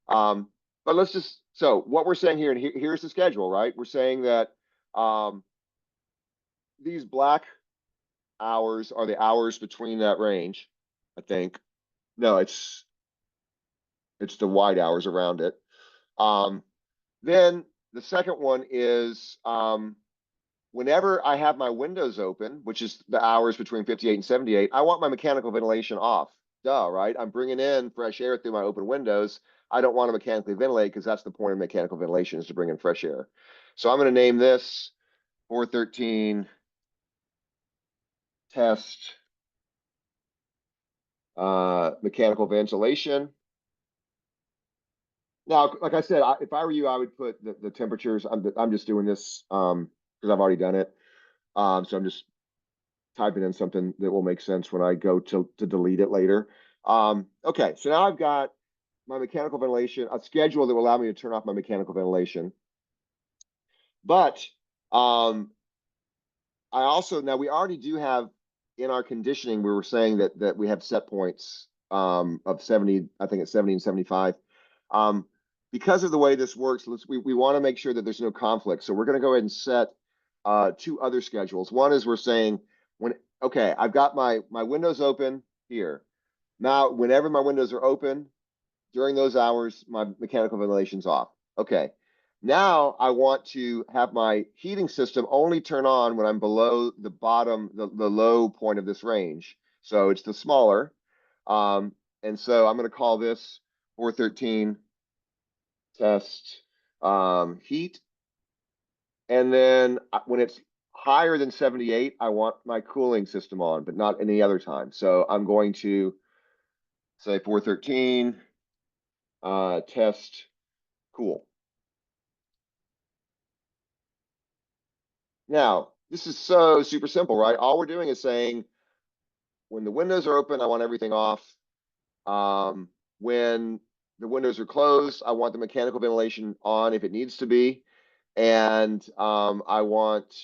But so what we're saying here, and here's the schedule, right? We're saying that these black hours are the hours between that range, I think. No, it's the white hours around it. Then the second one is whenever I have my windows open, which is the hours between 58 and 78, I want my mechanical ventilation off. Duh, right? I'm bringing in fresh air through my open windows. I don't want to mechanically ventilate because that's the point of mechanical ventilation, is to bring in fresh air. So I'm going to name this 413 test mechanical ventilation. Now, like I said, if I were you, I would put the temperatures. I'm just doing this because I've already done it. So I'm just typing in something that will make sense when I go to delete it later. Okay, so now I've got my mechanical ventilation, a schedule that will allow me to turn off my mechanical ventilation. But now we already do have in our conditioning, we were saying that we have set points of 70, I think it's 70 and 75. Because of the way this works, we want to make sure that there's no conflict. So we're going to go ahead and set two other schedules. One is we're saying okay, I've got my windows open here. Now, whenever my windows are open, during those hours, my mechanical ventilation's off. Okay. Now I want to have my heating system only turn on when I'm below the bottom, the low point of this range. So it's the smaller. And so I'm going to call this 413 test heat. And then when it's higher than 78, I want my cooling system on, but not any other time. So I'm going to say 413 test cool. Now, this is so super simple, right? All we're doing is saying when the windows are open, I want everything off. When the windows are closed, I want the mechanical ventilation on if it needs to be. And I want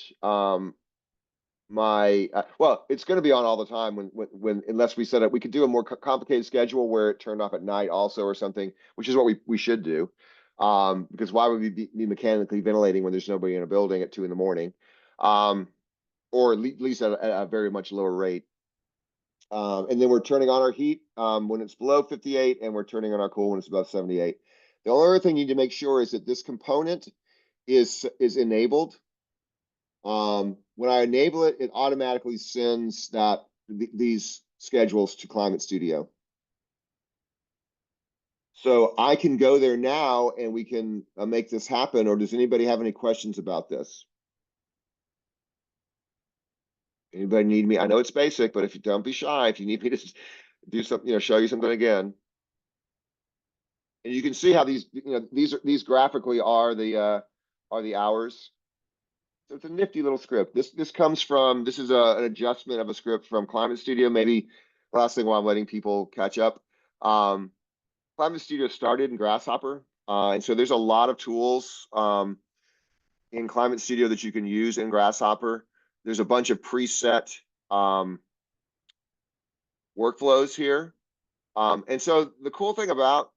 well, it's going to be on all the time when unless we set up, we could do a more complicated schedule where it turned off at night also or something, which is what we should do. Because why would we be mechanically ventilating when there's nobody in a building at 2 in the morning? Or at least at a very much lower rate. And then we're turning on our heat when it's below 58, and we're turning on our cool when it's above 78. The only other thing you need to make sure is that this component is enabled. When I enable it, it automatically sends these schedules to Climate Studio. So I can go there now and we can make this happen. Or does anybody have any questions about this? Anybody need me? I know it's basic, but if you don't be shy, if you need me to do something, show you something again. And you can see how these graphically are the hours. So it's a nifty little script. This comes from, this is an adjustment of a script from Climate Studio. Maybe last thing while I'm letting people catch up. Climate Studio started in Grasshopper. And so there's a lot of tools in Climate Studio that you can use in Grasshopper. There's a bunch of preset workflows here. And so the cool thing about,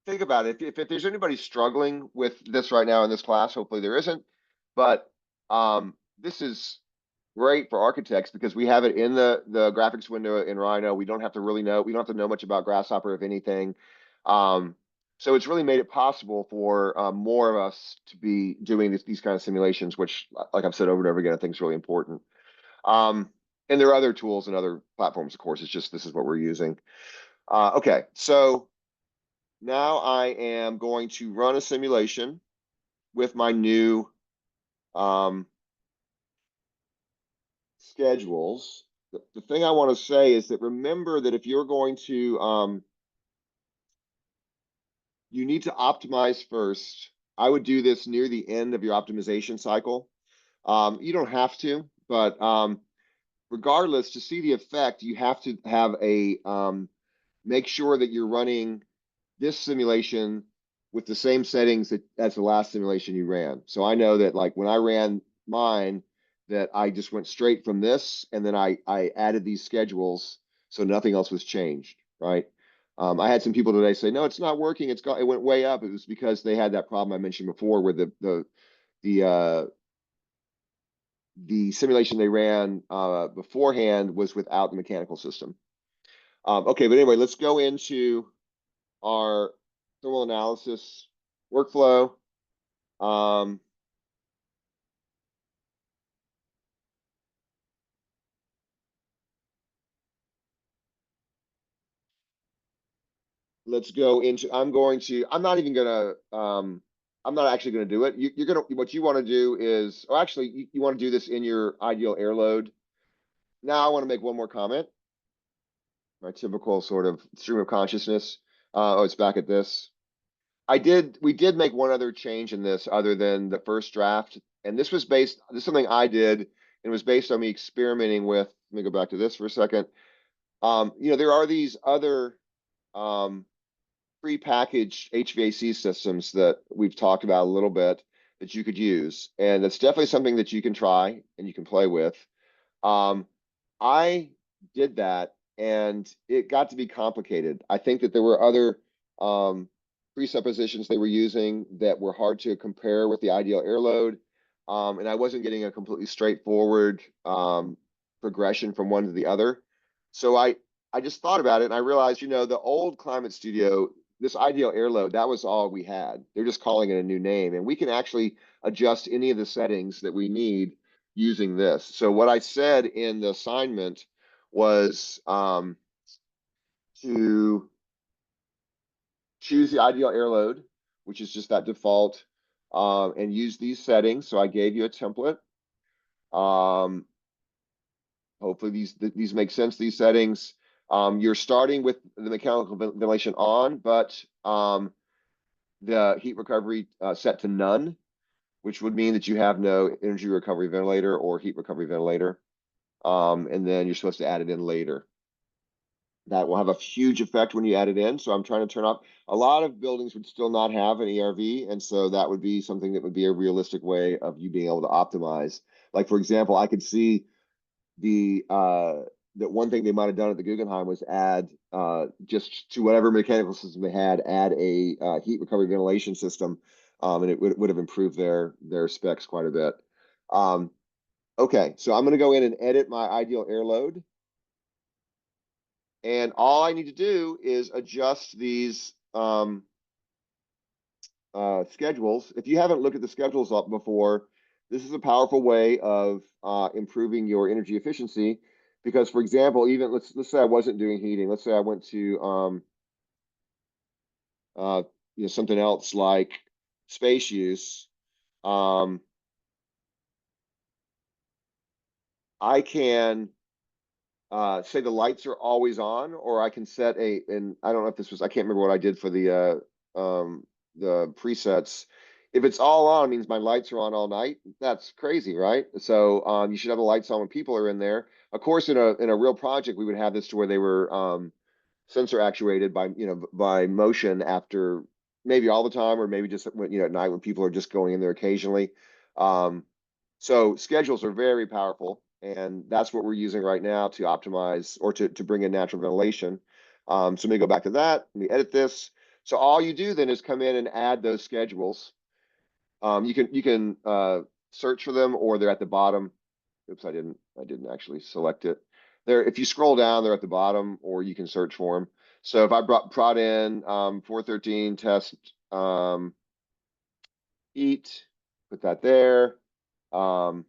think about it, if there's anybody struggling with this right now in this class, hopefully there isn't, but this is great for architects because we have it in the graphics window in Rhino. We don't have to know much about Grasshopper, if anything. So it's really made it possible for more of us to be doing these kind of simulations, which, like I've said over and over again, I think is really important. And there are other tools and other platforms, of course. It's just this is what we're using. Okay, so now I am going to run a simulation with my new schedules. The thing I want to say is that remember that if you're going to, you need to optimize first. I would do this near the end of your optimization cycle. You don't have to, but regardless, to see the effect, you have to have make sure that you're running this simulation with the same settings as the last simulation you ran. So I know that like when I ran mine, that I just went straight from this and then I added these schedules so nothing else was changed, right? I had some people today say, no, it's not working. It went way up. It was because they had that problem I mentioned before where the simulation they ran beforehand was without the mechanical system. Okay, but anyway, let's go into our thermal analysis workflow. Let's go into, I'm not actually gonna do it. What you wanna do is, or actually you wanna do this in your ideal air load. Now I wanna make one more comment. My typical sort of stream of consciousness. Oh, it's back at this. We did make one other change in this other than the first draft. And this is something I did and was based on me experimenting with, let me go back to this for a second. There are these other pre-packaged HVAC systems that we've talked about a little bit that you could use. And that's definitely something that you can try and you can play with. I did that and it got to be complicated. I think that there were other presuppositions they were using that were hard to compare with the ideal air load. And I wasn't getting a completely straightforward progression from one to the other. So I just thought about it and I realized, the old Climate Studio, this ideal air load, that was all we had. They're just calling it a new name. And we can actually adjust any of the settings that we need using this. So what I said in the assignment was to choose the ideal air load, which is just that default, and use these settings. So I gave you a template. Hopefully these make sense, these settings. You're starting with the mechanical ventilation on, but the heat recovery set to none, which would mean that you have no energy recovery ventilator or heat recovery ventilator. And then you're supposed to add it in later. That will have a huge effect when you add it in. So I'm trying to turn off. A lot of buildings would still not have an ERV. And so that would be something that would be a realistic way of you being able to optimize. Like, for example, I could see the that one thing they might have done at the Guggenheim was add just to whatever mechanical system they had, add a heat recovery ventilation system, and it would have improved their specs quite a bit. Okay, so I'm going to go in and edit my ideal air load, and all I need to do is adjust these schedules. If you haven't looked at the schedules up before, this is a powerful way of improving your energy efficiency. Because, for example, even let's say I wasn't doing heating. Let's say I went to something else like space use. I can say the lights are always on, or I can set and I don't know if this was, I can't remember what I did for the presets. If it's all on, it means my lights are on all night. That's crazy, right? So you should have the lights on when people are in there. Of course, in a real project, we would have this to where they were sensor actuated by by motion after maybe all the time, or maybe just at night when people are just going in there occasionally. So schedules are very powerful, and that's what we're using right now to optimize or to bring in natural ventilation. So let me go back to that. Let me edit this. So all you do then is come in and add those schedules. You can search for them, or they're at the bottom. Oops, I didn't actually select it. There, if you scroll down, they're at the bottom, or you can search for them. So if I brought in 413 test heat, put that there. I'm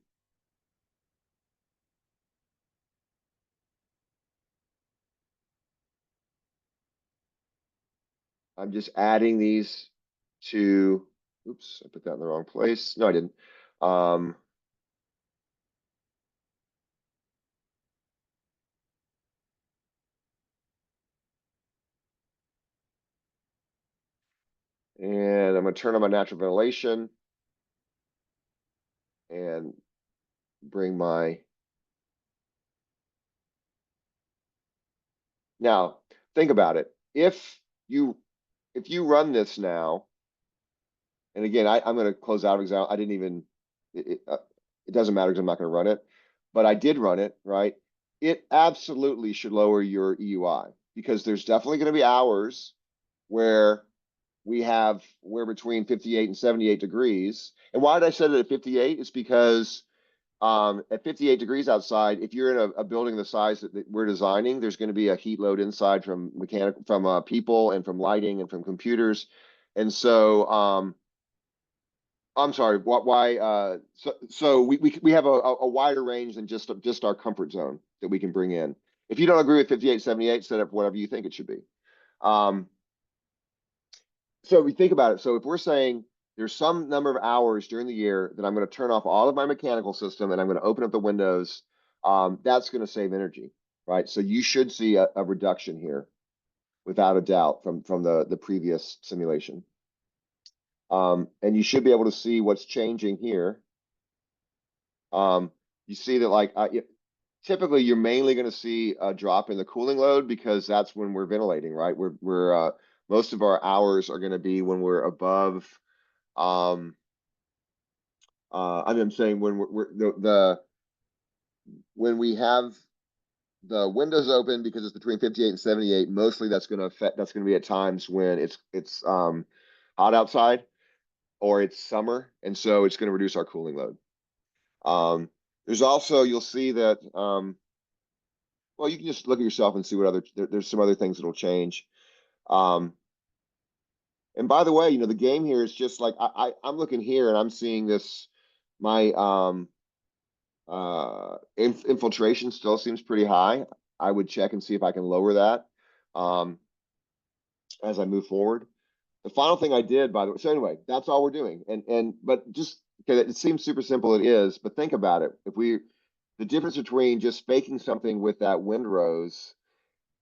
just adding these to, oops, I put that in the wrong place. No, I didn't. And I'm going to turn on my natural ventilation and bring my, now think about it. You, if you run this now, and again, I'm going to close out of example. I didn't even, it doesn't matter because I'm not going to run it, but I did run it, right? It absolutely should lower your EUI, because there's definitely going to be hours where we're between 58 and 78 degrees. And why did I set it at 58? It's because at 58 degrees outside, if you're in a building the size that we're designing, there's going to be a heat load inside from people and from lighting and from computers. And so I'm sorry, why so we have a wider range than just our comfort zone that we can bring in. If you don't agree with 58, 78, set up whatever you think it should be. So we think about it. So if we're saying there's some number of hours during the year that I'm going to turn off all of my mechanical system and I'm going to open up the windows, that's going to save energy, right? So you should see a reduction here without a doubt from the previous simulation. And you should be able to see what's changing here. You see that typically you're mainly going to see a drop in the cooling load, because that's when we're ventilating, right? We're most of our hours are going to be when we're above. I'm saying when when we have the windows open, because it's between 58 and 78. Mostly that's going to be at times when it's hot outside, or it's summer, and so it's going to reduce our cooling load. There's also, you'll see that well, you can just look at yourself and see what there's some other things that'll change. And by the way, the game here is just like I'm looking here and I'm seeing this. My infiltration still seems pretty high. I would check and see if I can lower that as I move forward. The final thing I did, by the way, so anyway, that's all we're doing. But just, okay, it seems super simple, it is, but think about it. The difference between just faking something with that windrows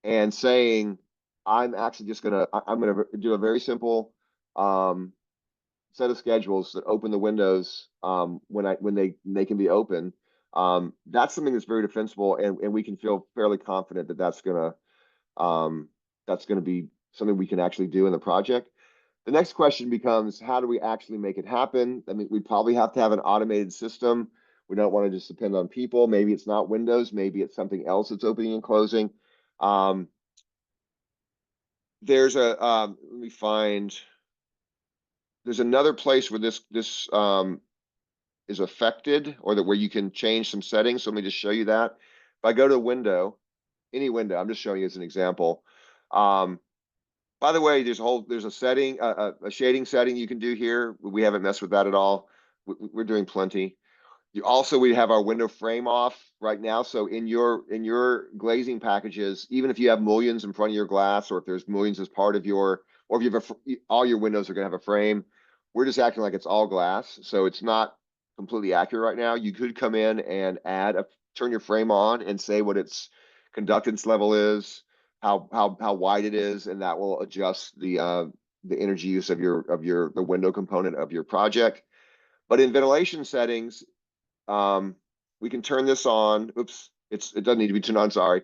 and saying, I'm gonna do a very simple set of schedules that open the windows when they can be open. That's something that's very defensible, and we can feel fairly confident that that's gonna be something we can actually do in the project. The next question becomes, how do we actually make it happen? I mean, we probably have to have an automated system We don't want to just depend on people. Maybe it's not windows, maybe it's something else that's opening and closing. There's a let me find. There's another place where this is affected, or that where you can change some settings. So let me just show you that. If I go to the window, any window, I'm just showing you as an example. By the way, there's a setting, a shading setting you can do here. We haven't messed with that at all. We're doing plenty. We have our window frame off right now. So in your glazing packages, even if you have mullions in front of your glass, or if there's mullions as part of your, or if you have all your windows are going to have a frame, we're just acting like it's all glass. So it's not completely accurate right now. You could come in and turn your frame on and say what its conductance level is, how wide it is, and that will adjust the energy use of the window component of your project. But in ventilation settings, we can turn this on. Oops, it doesn't need to be turned on, sorry.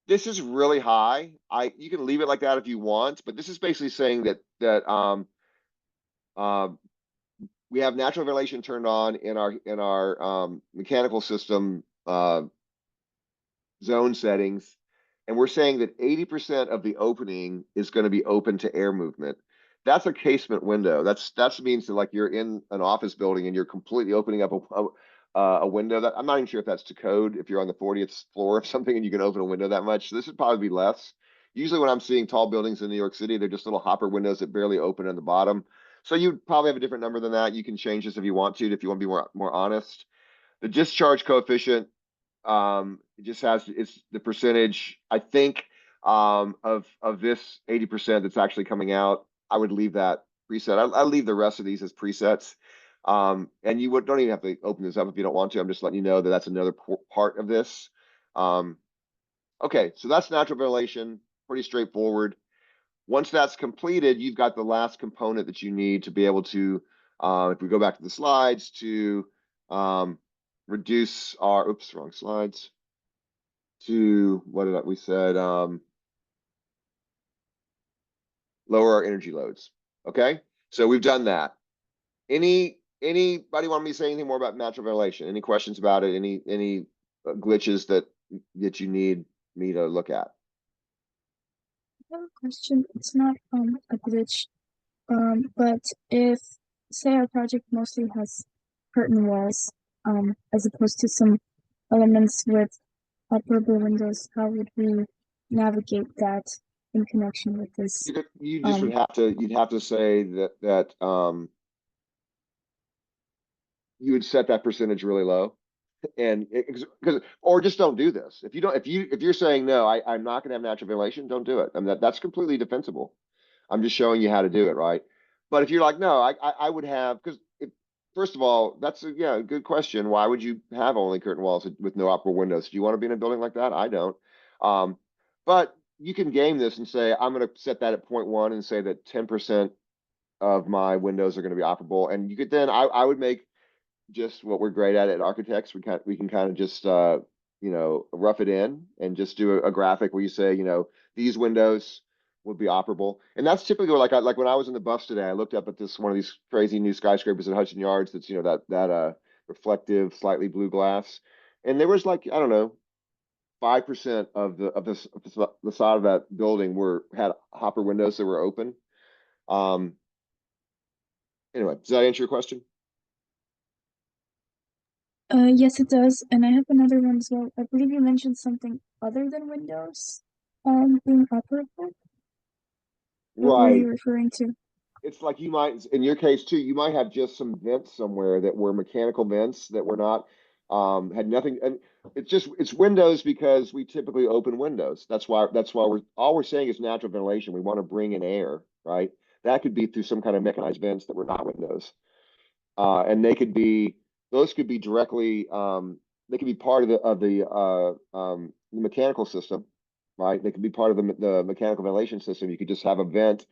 This is really high. You can leave it like that if you want, but this is basically saying that we have natural ventilation turned on in our mechanical system zone settings, and we're saying that 80% of the opening is going to be open to air movement. That's a casement window. That means that, like, you're in an office building and you're completely opening up a window. That I'm not even sure if that's to code. If you're on the 40th floor of something and you can open a window that much, so this would probably be less. Usually, when I'm seeing tall buildings in New York City, they're just little hopper windows that barely open on the bottom. So you'd probably have a different number than that. You can change this if you want to be more honest. The discharge coefficient, it just it's the percentage, I think, of this 80% that's actually coming out. I would leave that preset. I leave the rest of these as presets. And you don't even have to open this up if you don't want to. I'm just letting you know that that's another part of this. Okay, so that's natural ventilation, pretty straightforward. Once that's completed, you've got the last component that you need to be able to, if we go back to the slides, to reduce our, oops, wrong slides, to, we said, lower our energy loads. Okay, so we've done that. Anybody want me to say anything more about natural ventilation? Any questions about it? Any glitches that you need me to look at? I have a question. It's not a glitch, but if, say, our project mostly has curtain walls, as opposed to some elements with operable windows, how would we navigate that in connection with this? You just would have to, you'd have to say that you would set that percentage really low, and because, or just don't do this. If you're saying no, I'm not going to have natural ventilation, don't do it. I mean, that's completely defensible. I'm just showing you how to do it, right? But if you're like, no, I would have, because first of all, that's a good question. Why would you have only curtain walls with no operable windows? Do you want to be in a building like that? I don't. But you can game this and say, I'm going to set that at 0.1 and say that 10% of my windows are going to be operable. And you could then, I would make just what we're great at architects. We can kind of just rough it in and just do a graphic where you say, these windows would be operable. And that's typically like when I was in the Buffs today, I looked up at one of these crazy new skyscrapers at Hudson Yards that's that reflective, slightly blue glass. And there was, like, I don't know, 5% of the side of that building had hopper windows that were open. Anyway, does that answer your question? Yes, it does. And I have another one as well. I believe you mentioned something other than windows, being operable. What were you referring to? It's like, you might, in your case too, you might have just some vents somewhere that were mechanical vents that were not, had nothing, and it's windows because we typically open windows. That's why all we're saying is natural ventilation. We want to bring in air, right? That could be through some kind of mechanized vents that were not windows. And those could be directly, they could be part of the mechanical system, right? They could be part of the mechanical ventilation system. You could just have a vent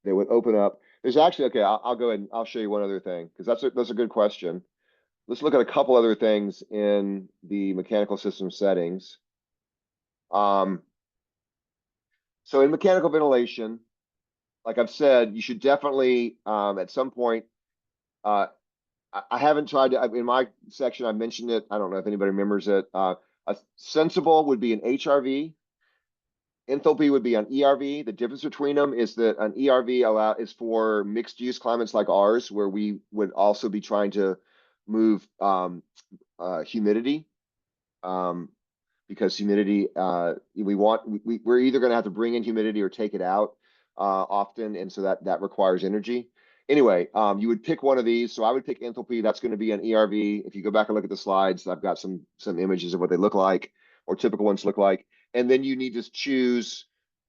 that would open up. There's actually, okay, I'll go ahead and I'll show you one other thing, because that's a good question. Let's look at a couple other things in the mechanical system settings. So in mechanical ventilation, like I've said, you should definitely at some point I haven't tried to, in my section, I mentioned it. I don't know if anybody remembers it. A sensible would be an HRV. Enthalpy would be an ERV. The difference between them is that an ERV is for mixed use climates like ours, where we would also be trying to move humidity. Because humidity, we're either going to have to bring in humidity or take it out often, and so that requires energy. Anyway, you would pick one of these. So I would pick enthalpy. That's going to be an ERV. If you go back and look at the slides, I've got some images of what they look like, or typical ones look like. And then you need to choose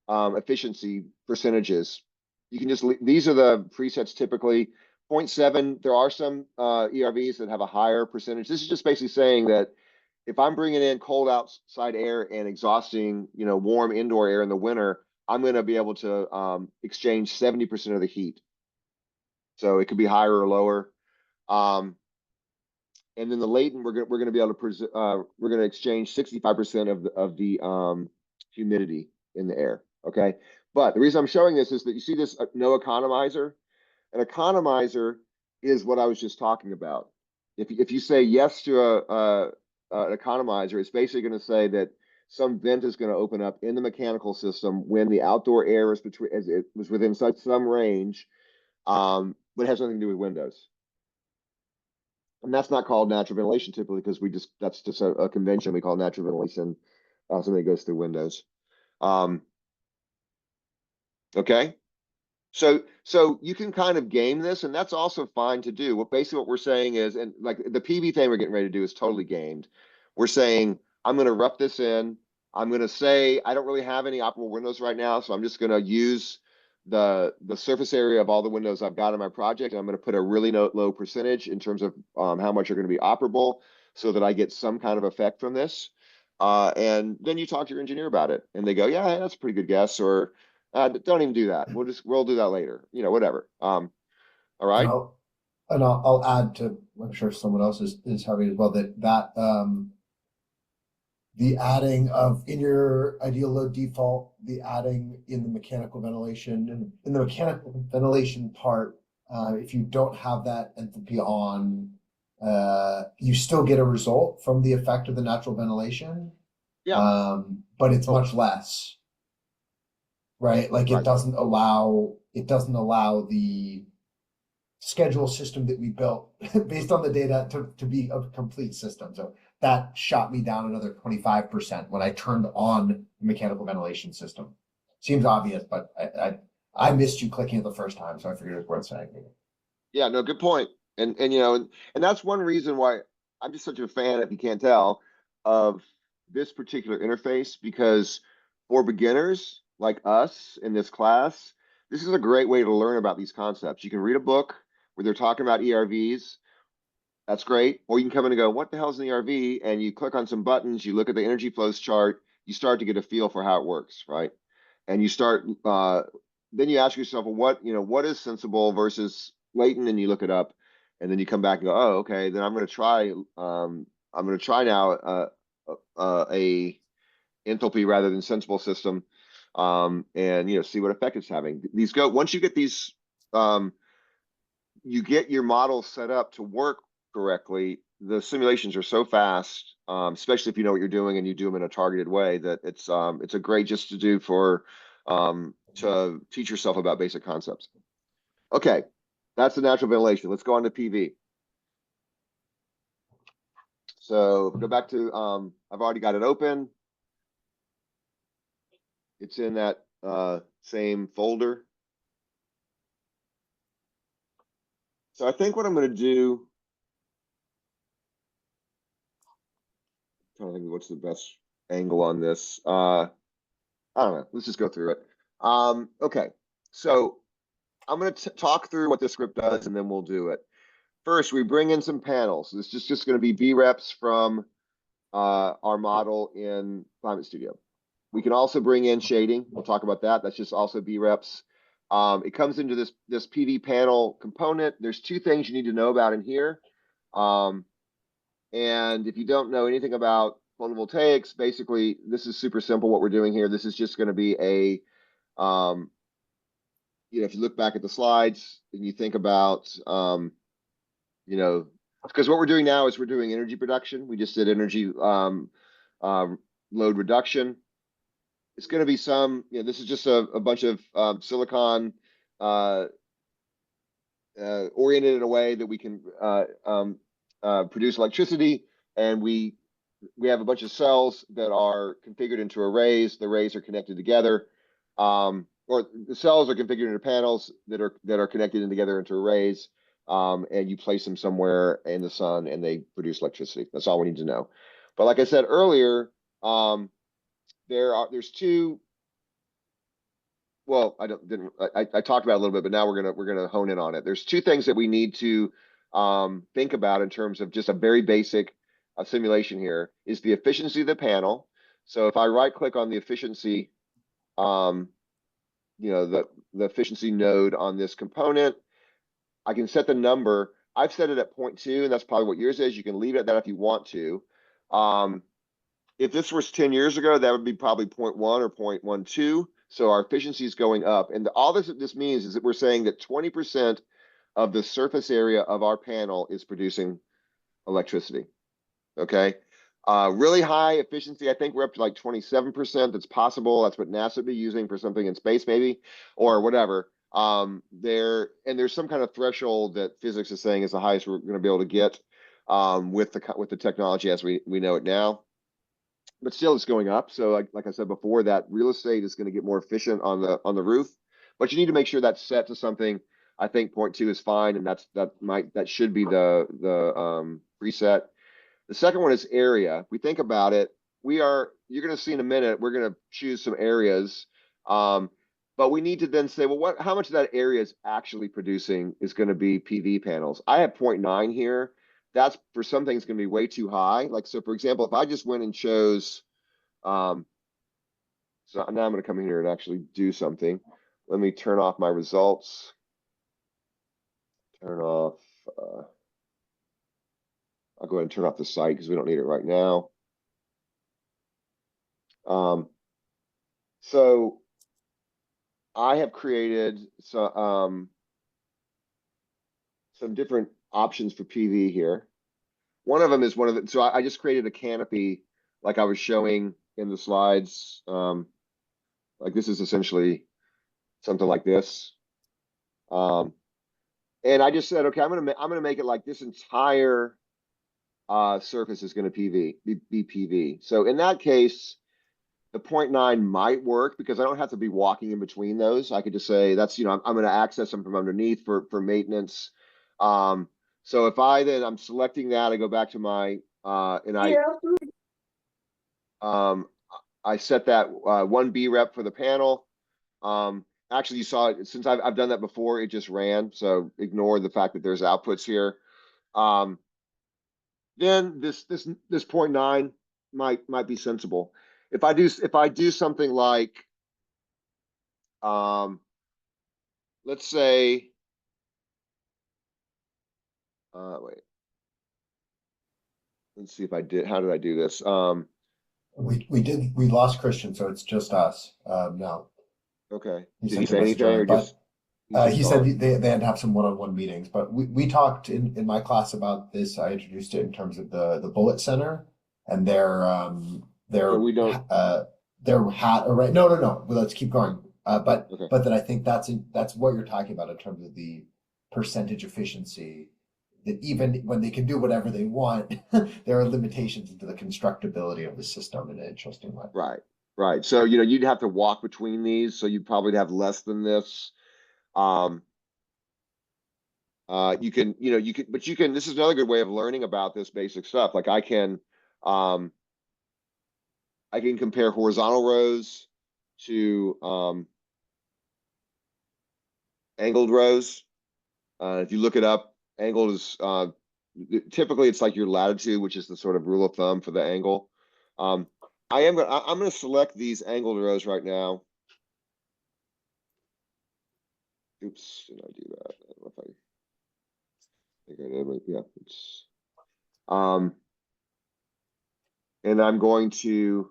efficiency percentages. You can just these are the presets typically. 0.7. There are some ERVs that have a higher percentage. This is just basically saying that if I'm bringing in cold outside air and exhausting, warm indoor air in the winter, I'm going to be able to exchange 70% of the heat. So it could be higher or lower. And then the latent, we're going to be able to we're going to exchange 65% of the humidity in the air. Okay, but the reason I'm showing this is that you see this no economizer. An economizer is what I was just talking about. If you say yes to an economizer, it's basically going to say that some vent is going to open up in the mechanical system when the outdoor air is as it was within some range, but it has nothing to do with windows. And that's not called natural ventilation typically, because that's just a convention. We call natural ventilation something that goes through windows. Okay. So you can kind of game this, and that's also fine to do. Basically what we're saying is, and like the PV thing we're getting ready to do is totally gamed. We're saying, I'm going to rough this in. I'm going to say, I don't really have any operable windows right now, so I'm just going to use the surface area of all the windows I've got in my project, and I'm going to put a really low percentage in terms of how much are going to be operable, so that I get some kind of effect from this. And then you talk to your engineer about it, and they go, yeah, that's a pretty good guess, or don't even do that. We'll do that later. Whatever. All right. I'll add to, I'm sure someone else is having as well, that the adding of, in your ideal load default, the adding in the mechanical ventilation, and in the mechanical ventilation part, if you don't have that enthalpy on, you still get a result from the effect of the natural ventilation. Yeah. But it's much less, right? Like it doesn't allow the schedule system that we built based on the data to be a complete system. So that shot me down another 25% when I turned on the mechanical ventilation system. Seems obvious, but I missed you clicking it the first time, so I figured it was worth saying. Yeah, no, good point. And that's one reason why I'm just such a fan, if you can't tell, of this particular interface, because for beginners like us in this class, this is a great way to learn about these concepts. You can read a book where they're talking about ERVs. That's great. Or you can come in and go, what the hell is an ERV? And you click on some buttons, you look at the energy flows chart, you start to get a feel for how it works, right? And you start, then you ask yourself, well, what is sensible versus latent? And you look it up, and then you come back and go, oh, okay, then I'm going to try now a enthalpy rather than sensible system, and see what effect it's having. Once you get these, you get your model set up to work correctly. The simulations are so fast, especially if you know what you're doing and you do them in a targeted way, that it's a great just to do for to teach yourself about basic concepts. Okay, that's the natural ventilation. Let's go on to PV. So go back to I've already got it open. It's in that same folder. So I think what I'm going to do, I'm trying to think what's the best angle on this. I don't know. Let's just go through it. Okay, so I'm going to talk through what the script does, and then we'll do it. First, we bring in some panels. This is just going to be VREPs from our model in Climate Studio. We can also bring in shading. We'll talk about that. That's just also VREPs. It comes into this PV panel component. There's two things you need to know about in here. And if you don't know anything about photovoltaics, basically, this is super simple what we're doing here. This is just going to be a, if you look back at the slides and you think about, Because what we're doing now is we're doing energy production. We just did energy load reduction. It's going to be some, this is just a bunch of silicon oriented in a way that we can produce electricity, and we have a bunch of cells that are configured into arrays. The arrays are connected together, or the cells are configured into panels that are connected together into arrays, and you place them somewhere in the sun, and they produce electricity. That's all we need to know. But like I said earlier, there's two. Well, I talked about it a little bit, but now we're gonna hone in on it. There's two things that we need to think about in terms of just a very basic simulation here is the efficiency of the panel. So if I right click on the efficiency, the efficiency node on this component, I can set the number. I've set it at 0.2, and that's probably what yours is. You can leave it at that if you want to. If this was 10 years ago, that would be probably 0.1 or 0.12. So our efficiency is going up. And all this means is that we're saying that 20% of the surface area of our panel is producing electricity. Okay. Really high efficiency. I think we're up to like 27%. That's possible. That's what NASA would be using for something in space, maybe, or whatever. There's some kind of threshold that physics is saying is the highest we're going to be able to get with the technology as we know it now. But still, it's going up. So, like I said before, that real estate is going to get more efficient on the roof. But you need to make sure that's set to something. I think 0.2 is fine, and that should be the preset. The second one is area. If we think about it, you're going to see in a minute, we're going to choose some areas. But we need to then say, well, how much of that area is actually producing is going to be PV panels? I have 0.9 here. That's for some things going to be way too high. Like, so for example, if I just went and chose, so now I'm going to come in here and actually do something. Let me turn off my results. Turn off, I'll go ahead and turn off the site because we don't need it right now. So I have created some different options for PV here. One of them is so I just created a canopy like I was showing in the slides. Like this is essentially something like this. And I just said, okay, I'm gonna make it like this entire surface is gonna be PV. So in that case, the 0.9 might work because I don't have to be walking in between those. I could just say that's, I'm going to access them from underneath for maintenance. So if I'm selecting that, I go back to my, and I set that 1 B rep for the panel. Actually, you saw it, since I've done that before, it just ran. So ignore the fact that there's outputs here. Then this 0.9 might be sensible. If I do something like, let's say, wait, let's see if how did I do this? We lost Christian, so it's just us now. Okay. Did he say anything or just? He said they had to have some one-on-one meetings, but we talked in my class about this. I introduced it in terms of the Bullet Center and their So we don't. Their hat array. No. Well, let's keep going. But Okay. then I think that's what you're talking about in terms of the percentage efficiency. That even when they can do whatever they want, there are limitations into the constructability of the system in an interesting way. Right. So you'd have to walk between these, so you'd probably have less than this. You can, this is another good way of learning about this basic stuff. Like I can compare horizontal rows to angled rows. If you look it up, angled is typically it's like your latitude, which is the sort of rule of thumb for the angle. I'm going to select these angled rows right now. Oops, did I do that? I don't know if I think I did, but yeah. It's, and I'm going to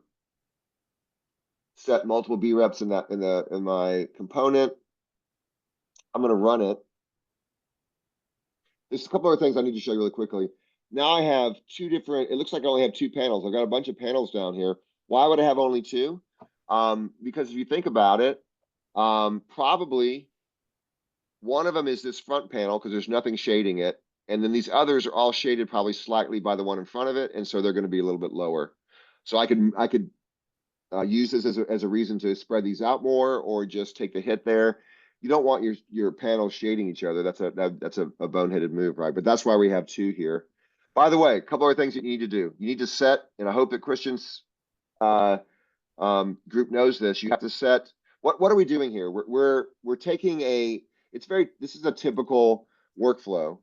set multiple B reps in my component. I'm going to run it. There's a couple other things I need to show you really quickly. now I have two different, it looks like I only have two panels. I've got a bunch of panels down here. Why would I have only two? Because if you think about it, probably one of them is this front panel because there's nothing shading it. And then these others are all shaded probably slightly by the one in front of it. And so they're going to be a little bit lower. So I could use this as a reason to spread these out more, or just take the hit there. You don't want your panels shading each other. That's a boneheaded move, right? But that's why we have two here. By the way, a couple other things that you need to do. You need to set, and I hope that Christian's group knows this. You have to set. What are we doing here? We're taking this is a typical workflow,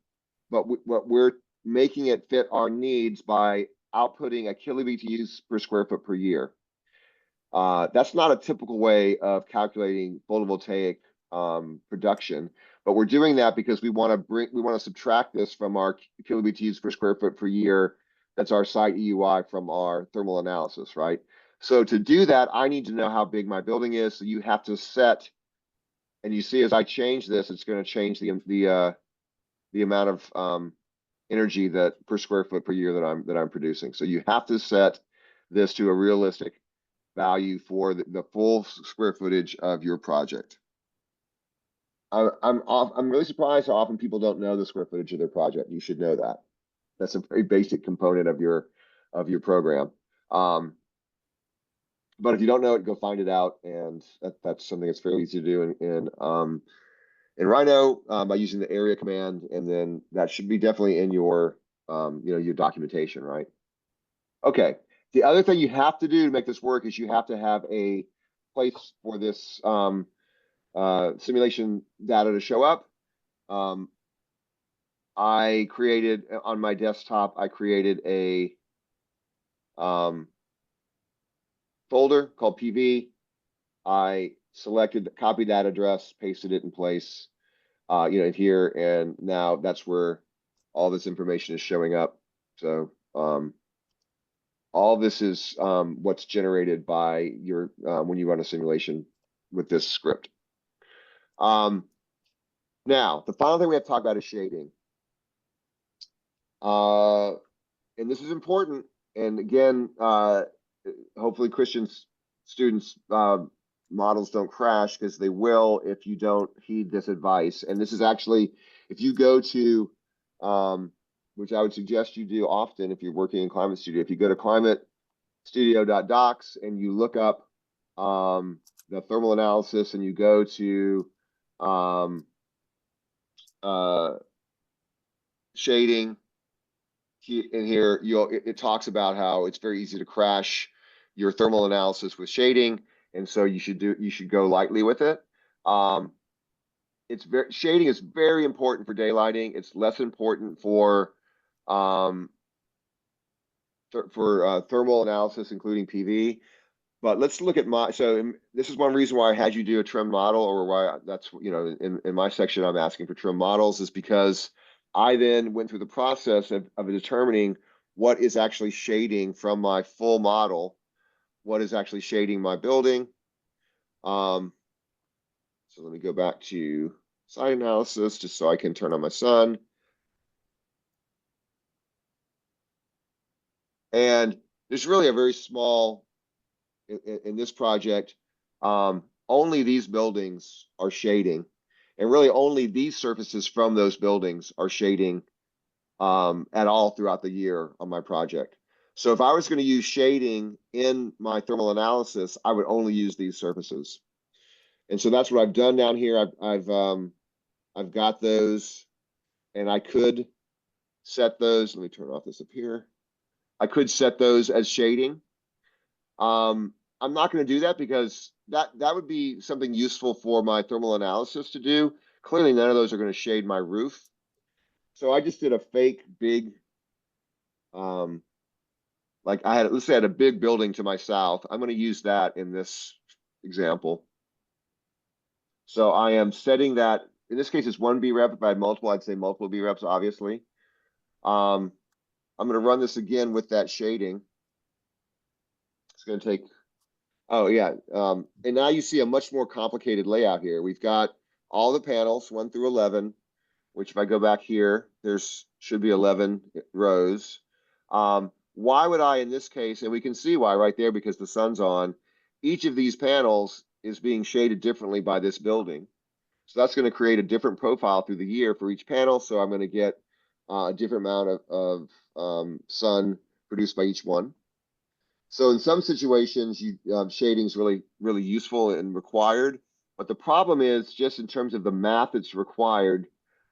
but what we're making it fit our needs by outputting a kilobTUs per square foot per year. That's not a typical way of calculating photovoltaic production, but we're doing that because we want to subtract this from our kilobTUs per square foot per year. That's our site EUI from our thermal analysis, right? So to do that, I need to know how big my building is. So you have to set, and you see as I change this, it's going to change the amount of energy that per square foot per year that I'm producing. So you have to set this to a realistic value for the full square footage of your project. I'm really surprised how often people don't know the square footage of their project. You should know that. That's a very basic component of your program. But if you don't know it, go find it out, and that's something that's fairly easy to do in Rhino by using the area command, and then that should be definitely in your your documentation, right? Okay. The other thing you have to do to make this work is you have to have a place for this simulation data to show up. I created on my desktop, I created a folder called PV. I selected, copied that address, pasted it in place, in here, and now that's where all this information is showing up. So all this is what's generated by your when you run a simulation with this script. Now, the final thing we have to talk about is shading. And this is important. And again, hopefully Christian's students' models don't crash, because they will if you don't heed this advice. And this is actually, if you go to, which I would suggest you do often if you're working in Climate Studio, if you go to climatestudio.docs and you look up the thermal analysis, and you go to shading, in here, it talks about how it's very easy to crash your thermal analysis with shading, and so you should go lightly with it. Shading is very important for daylighting. It's less important for thermal analysis, including PV. But let's look at this is one reason why I had you do a trim model, or why that's, in my section, I'm asking for trim models, is because I then went through the process of determining what is actually shading from my full model, what is actually shading my building. So let me go back to site analysis just so I can turn on my sun. And there's really a very small, in this project, only these buildings are shading, and really only these surfaces from those buildings are shading at all throughout the year on my project. So if I was going to use shading in my thermal analysis, I would only use these surfaces. And so that's what I've done down here. I've got those, and I could set those. Let me turn off this up here. I could set those as shading. I'm not going to do that because that would be something useful for my thermal analysis to do. Clearly, none of those are going to shade my roof. So I just did a fake big, like let's say I had a big building to my south. I'm going to use that in this example. So I am setting that, in this case, it's one BREP. If I had multiple, I'd say multiple BREPs, obviously. I'm going to run this again with that shading. It's going to take, oh yeah. And now you see a much more complicated layout here. We've got all the panels, 1 through 11. which if I go back here, there's should be 11 rows. Why would I, in this case, and we can see why right there because the sun's on, each of these panels is being shaded differently by this building. So that's going to create a different profile through the year for each panel. So I'm going to get a different amount of sun produced by each one. So in some situations, shading is really useful and required. But the problem is just in terms of the math that's required,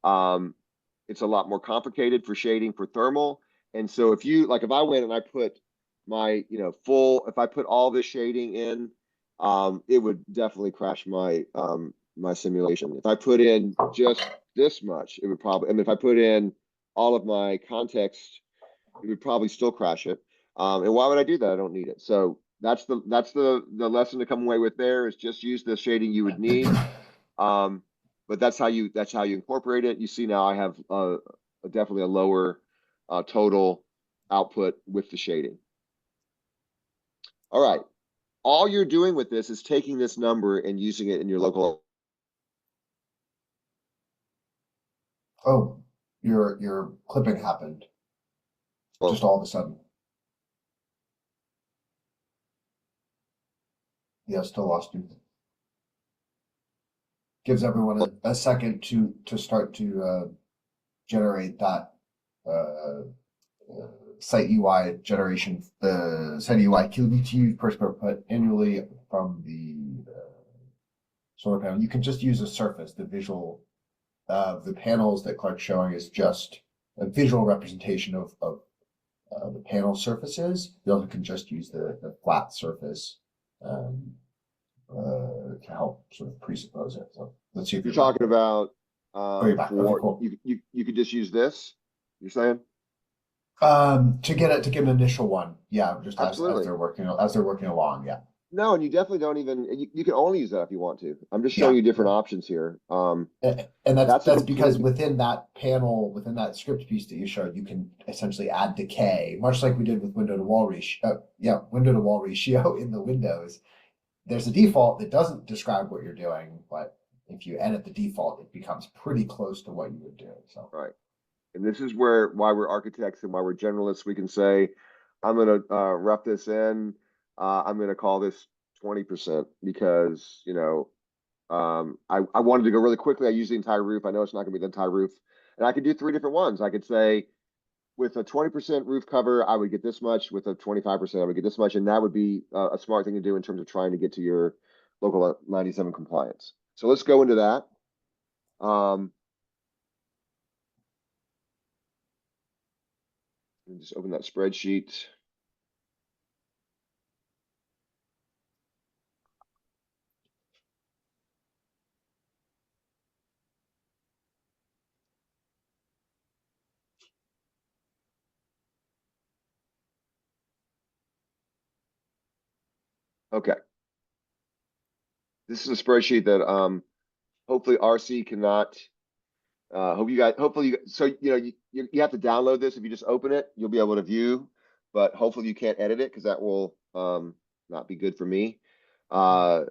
it's a lot more complicated for shading for thermal. And so if I went and I put my, if I put all this shading in, it would definitely crash my my simulation. If I put in just this much, it would probably, if I put in all of my context, it would probably still crash it. And why would I do that? I don't need it. So that's the lesson to come away with there is just use the shading you would need. But that's how you incorporate it. You see now I have definitely a lower total output with the shading. All right. All you're doing with this is taking this number and using it in your local. Oh, your clipping happened just all of a sudden. Yeah, still lost you. Gives everyone a second to start to generate that site UI generation. The site UI QBT per square foot annually from the solar panel. You can just use a surface. The visual of the panels that Clark's showing is just a visual representation of the panel surfaces. You also can just use the flat surface to help sort of presuppose it. So let's see if you're talking about. you're back. Okay, cool. You could just use this. You're saying? To get an initial one, yeah, just as Absolutely. they're working along, yeah. No, and you definitely don't even. You can only use that if you want to. I'm just showing you different options here. And that's because within that panel, within that script piece that you showed, you can essentially add decay, much like we did with window to wall ratio. Window to wall ratio in the windows. There's a default that doesn't describe what you're doing, but if you edit the default, it becomes pretty close to what you would do. So right, and this is why we're architects and why we're generalists. We can say, I'm going to rep this in. I'm going to call this 20% because I wanted to go really quickly. I use the entire roof. I know it's not going to be the entire roof, and I could do 3 different ones. I could say, with a 20% roof cover, I would get this much. With a 25%, I would get this much. And that would be a smart thing to do in terms of trying to get to your local 97 compliance. So let's go into that. Just open that spreadsheet. Okay. This is a spreadsheet that hopefully RC cannot. So you have to download this. If you just open it, you'll be able to view, but hopefully you can't edit it because that will not be good for me. So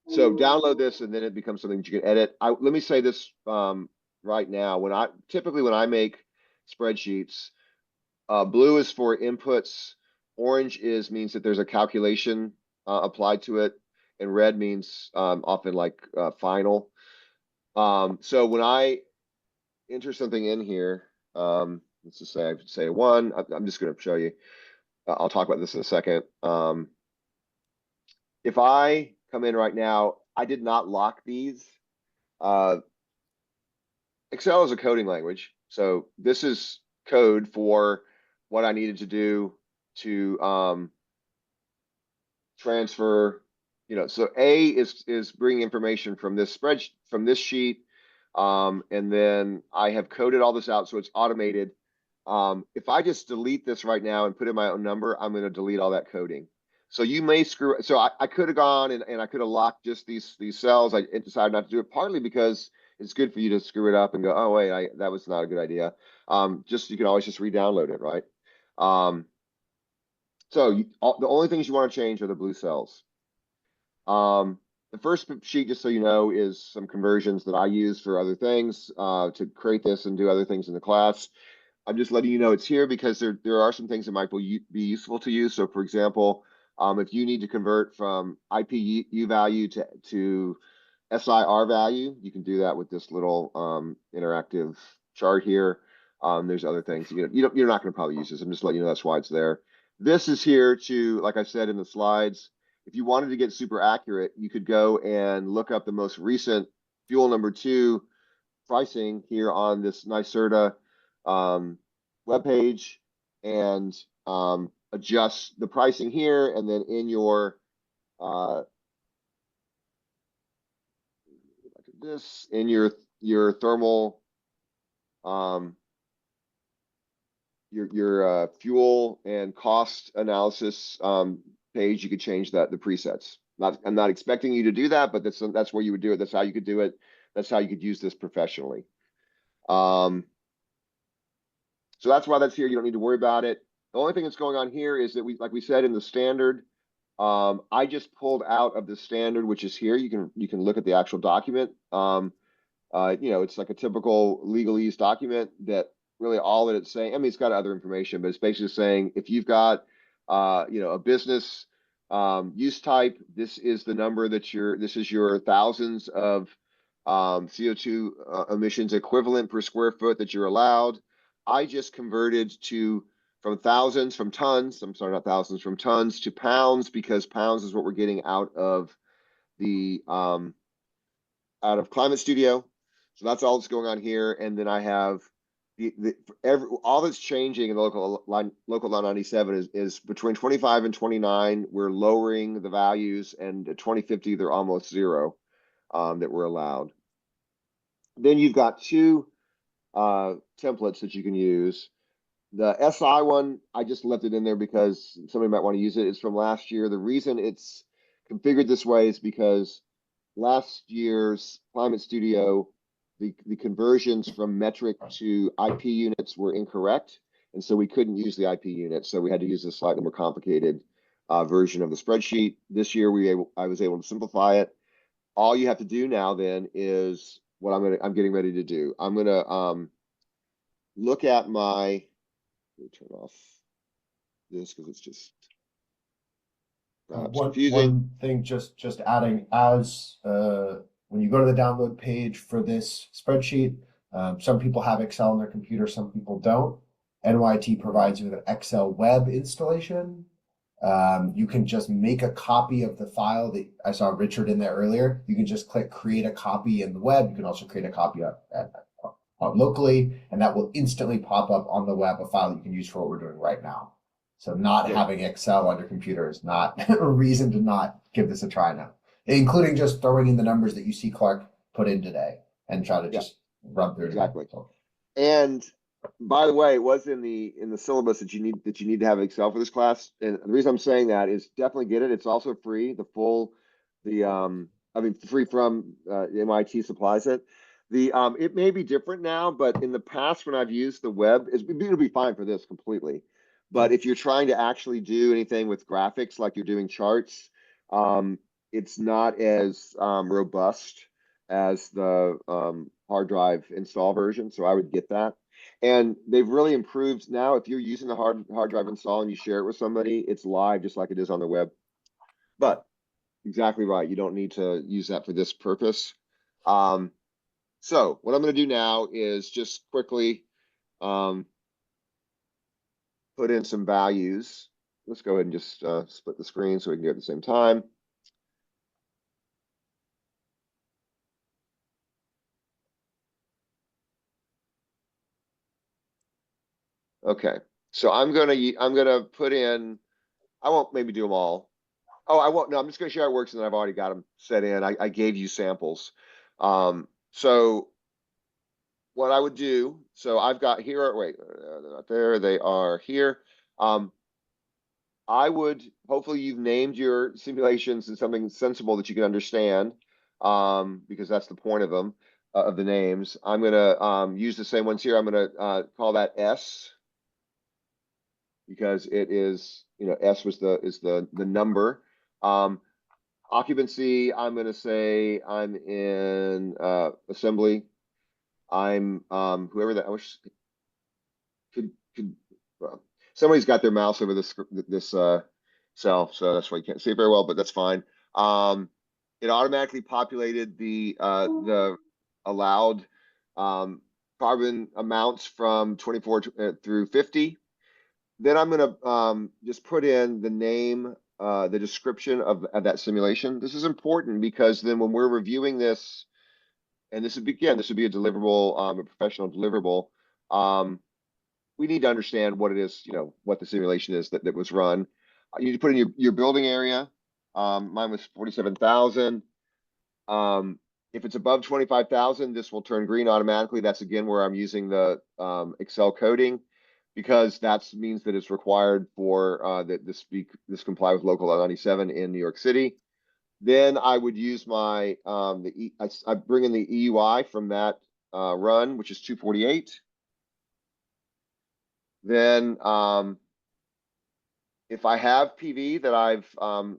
download this and then it becomes something that you can edit. Let me say this right now. When I make spreadsheets, blue is for inputs, orange means that there's a calculation applied to it, and red means often like final. So when I enter something in here, let's just say I say a 1. I'm just going to show you. I'll talk about this in a second. If I come in right now, I did not lock these. Excel is a coding language. So this is code for what I needed to do to transfer, so A is bringing information from this spreadsheet, from this sheet. And then I have coded all this out so it's automated. If I just delete this right now and put in my own number, I'm going to delete all that coding. So you may screw. So I could have gone and I could have locked just these cells. I decided not to do it, partly because it's good for you to screw it up and go, oh wait, that was not a good idea. You can always just re-download it, right? So the only things you want to change are the blue cells. The the first sheet, just so you know, is some conversions that I use for other things to create this and do other things in the class. I'm just letting you know it's here because there are some things that might be useful to you. So for example, if you need to convert from IPU value to SIR value, you can do that with this little interactive chart here. There's other things. You're not going to probably use this. I'm just letting you know that's why it's there. This is here to, like I said in the slides, if you wanted to get super accurate, you could go and look up the most recent fuel number 2 pricing here on this NYSERDA webpage and adjust the pricing here, and then in your your thermal your fuel and cost analysis page, you could change the presets. I'm not expecting you to do that, but that's where you would do it. That's how you could do it. That's how you could use this professionally. So that's why that's here. You don't need to worry about it. The only thing that's going on here is that like we said in the standard, I just pulled out of the standard, which is here. You can look at the actual document. It's like a typical legalese document that really all that it's saying. I mean, it's got other information, but it's basically saying if you've got, a business use type, this is the number this is your thousands of CO2 emissions equivalent per square foot that you're allowed. I just converted from tons, I'm sorry, not thousands, from tons to pounds, because pounds is what we're getting out of the Climate Studio. So that's all that's going on here. And then I have all that's changing in the local line 97 is between 25 and 29. We're lowering the values, and at 2050 they're almost zero that we're allowed. Then you've got 2 templates that you can use. The SI one, I just left it in there because somebody might want to use it. It's from last year. The reason it's configured this way is because last year's Climate Studio, the conversions from metric to IP units were incorrect, and so we couldn't use the IP unit. So we had to use a slightly more complicated version of the spreadsheet. This year, I was able to simplify it. All you have to do now then is what I'm getting ready to do. I'm gonna look at my. Let me turn off this because it's just confusing. One thing, just adding, as when you go to the download page for this spreadsheet, some people have Excel on their computer, some people don't. NYIT provides you with an Excel web installation. You can just make a copy of the file that I saw Richard in there earlier. You can just click create a copy in the web. You can also create a copy locally, and that will instantly pop up on the web, a file you can use for what we're doing right now. So not having Excel on your computer is not a reason to not give this a try now, including just throwing in the numbers that you see Clark put in today and try to just run through. Exactly. And by the way, it was in the syllabus that you need to have Excel for this class. And the reason I'm saying that is definitely get it. It's also free. Free from MIT supplies it. It may be different now, but in the past when I've used the web, it'll be fine for this completely. But if you're trying to actually do anything with graphics, like you're doing charts, it's not as robust as the hard drive install version. So I would get that. And they've really improved now. If you're using the hard drive install and you share it with somebody, it's live just like it is on the web. But exactly right. You don't need to use that for this purpose. So what I'm going to do now is just quickly put in some values. Let's go ahead and just split the screen so we can do it at the same time. Okay, so I'm gonna put in. I won't maybe do them all. Oh, I won't. No, I'm just gonna show how it works, and then I've already got them set in. I gave you samples. So what I would do. So I've got here. Wait, they're not there. They are here. I would, hopefully you've named your simulations in something sensible that you can understand, because that's the point of them, of the names. I'm gonna use the same ones here. I'm gonna call that S, because it is, S is the number. Occupancy, I'm gonna say I'm in assembly. I'm whoever that I wish could somebody's got their mouse over this cell, so that's why you can't see it very well, but that's fine. It automatically populated the allowed carbon amounts from 24 through 50. Then I'm gonna just put in the name, the description of that simulation. This is important because then when we're reviewing this, and this would be, again, this would be a deliverable, a professional deliverable. We need to understand what it is, what the simulation is that was run. You need to put in your building area. Mine was 47,000. If it's above 25,000, this will turn green automatically. That's again where I'm using the Excel coding, because that means that it's required for that this comply with local 97 in New York City. Then I would use my I bring in the EUI from that run, which is 248. Then if I have PV that I've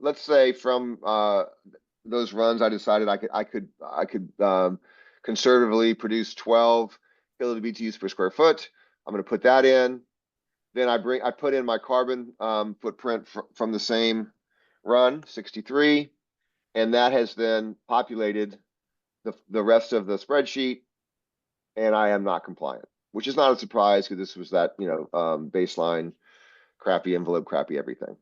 let's say from those runs, I decided I could conservatively produce 12 kilobtu's per square foot. I'm going to put that in. Then I put in my carbon footprint from the same run, 63, and that has then populated the rest of the spreadsheet, and I am not compliant, which is not a surprise because this was that baseline crappy envelope, crappy everything.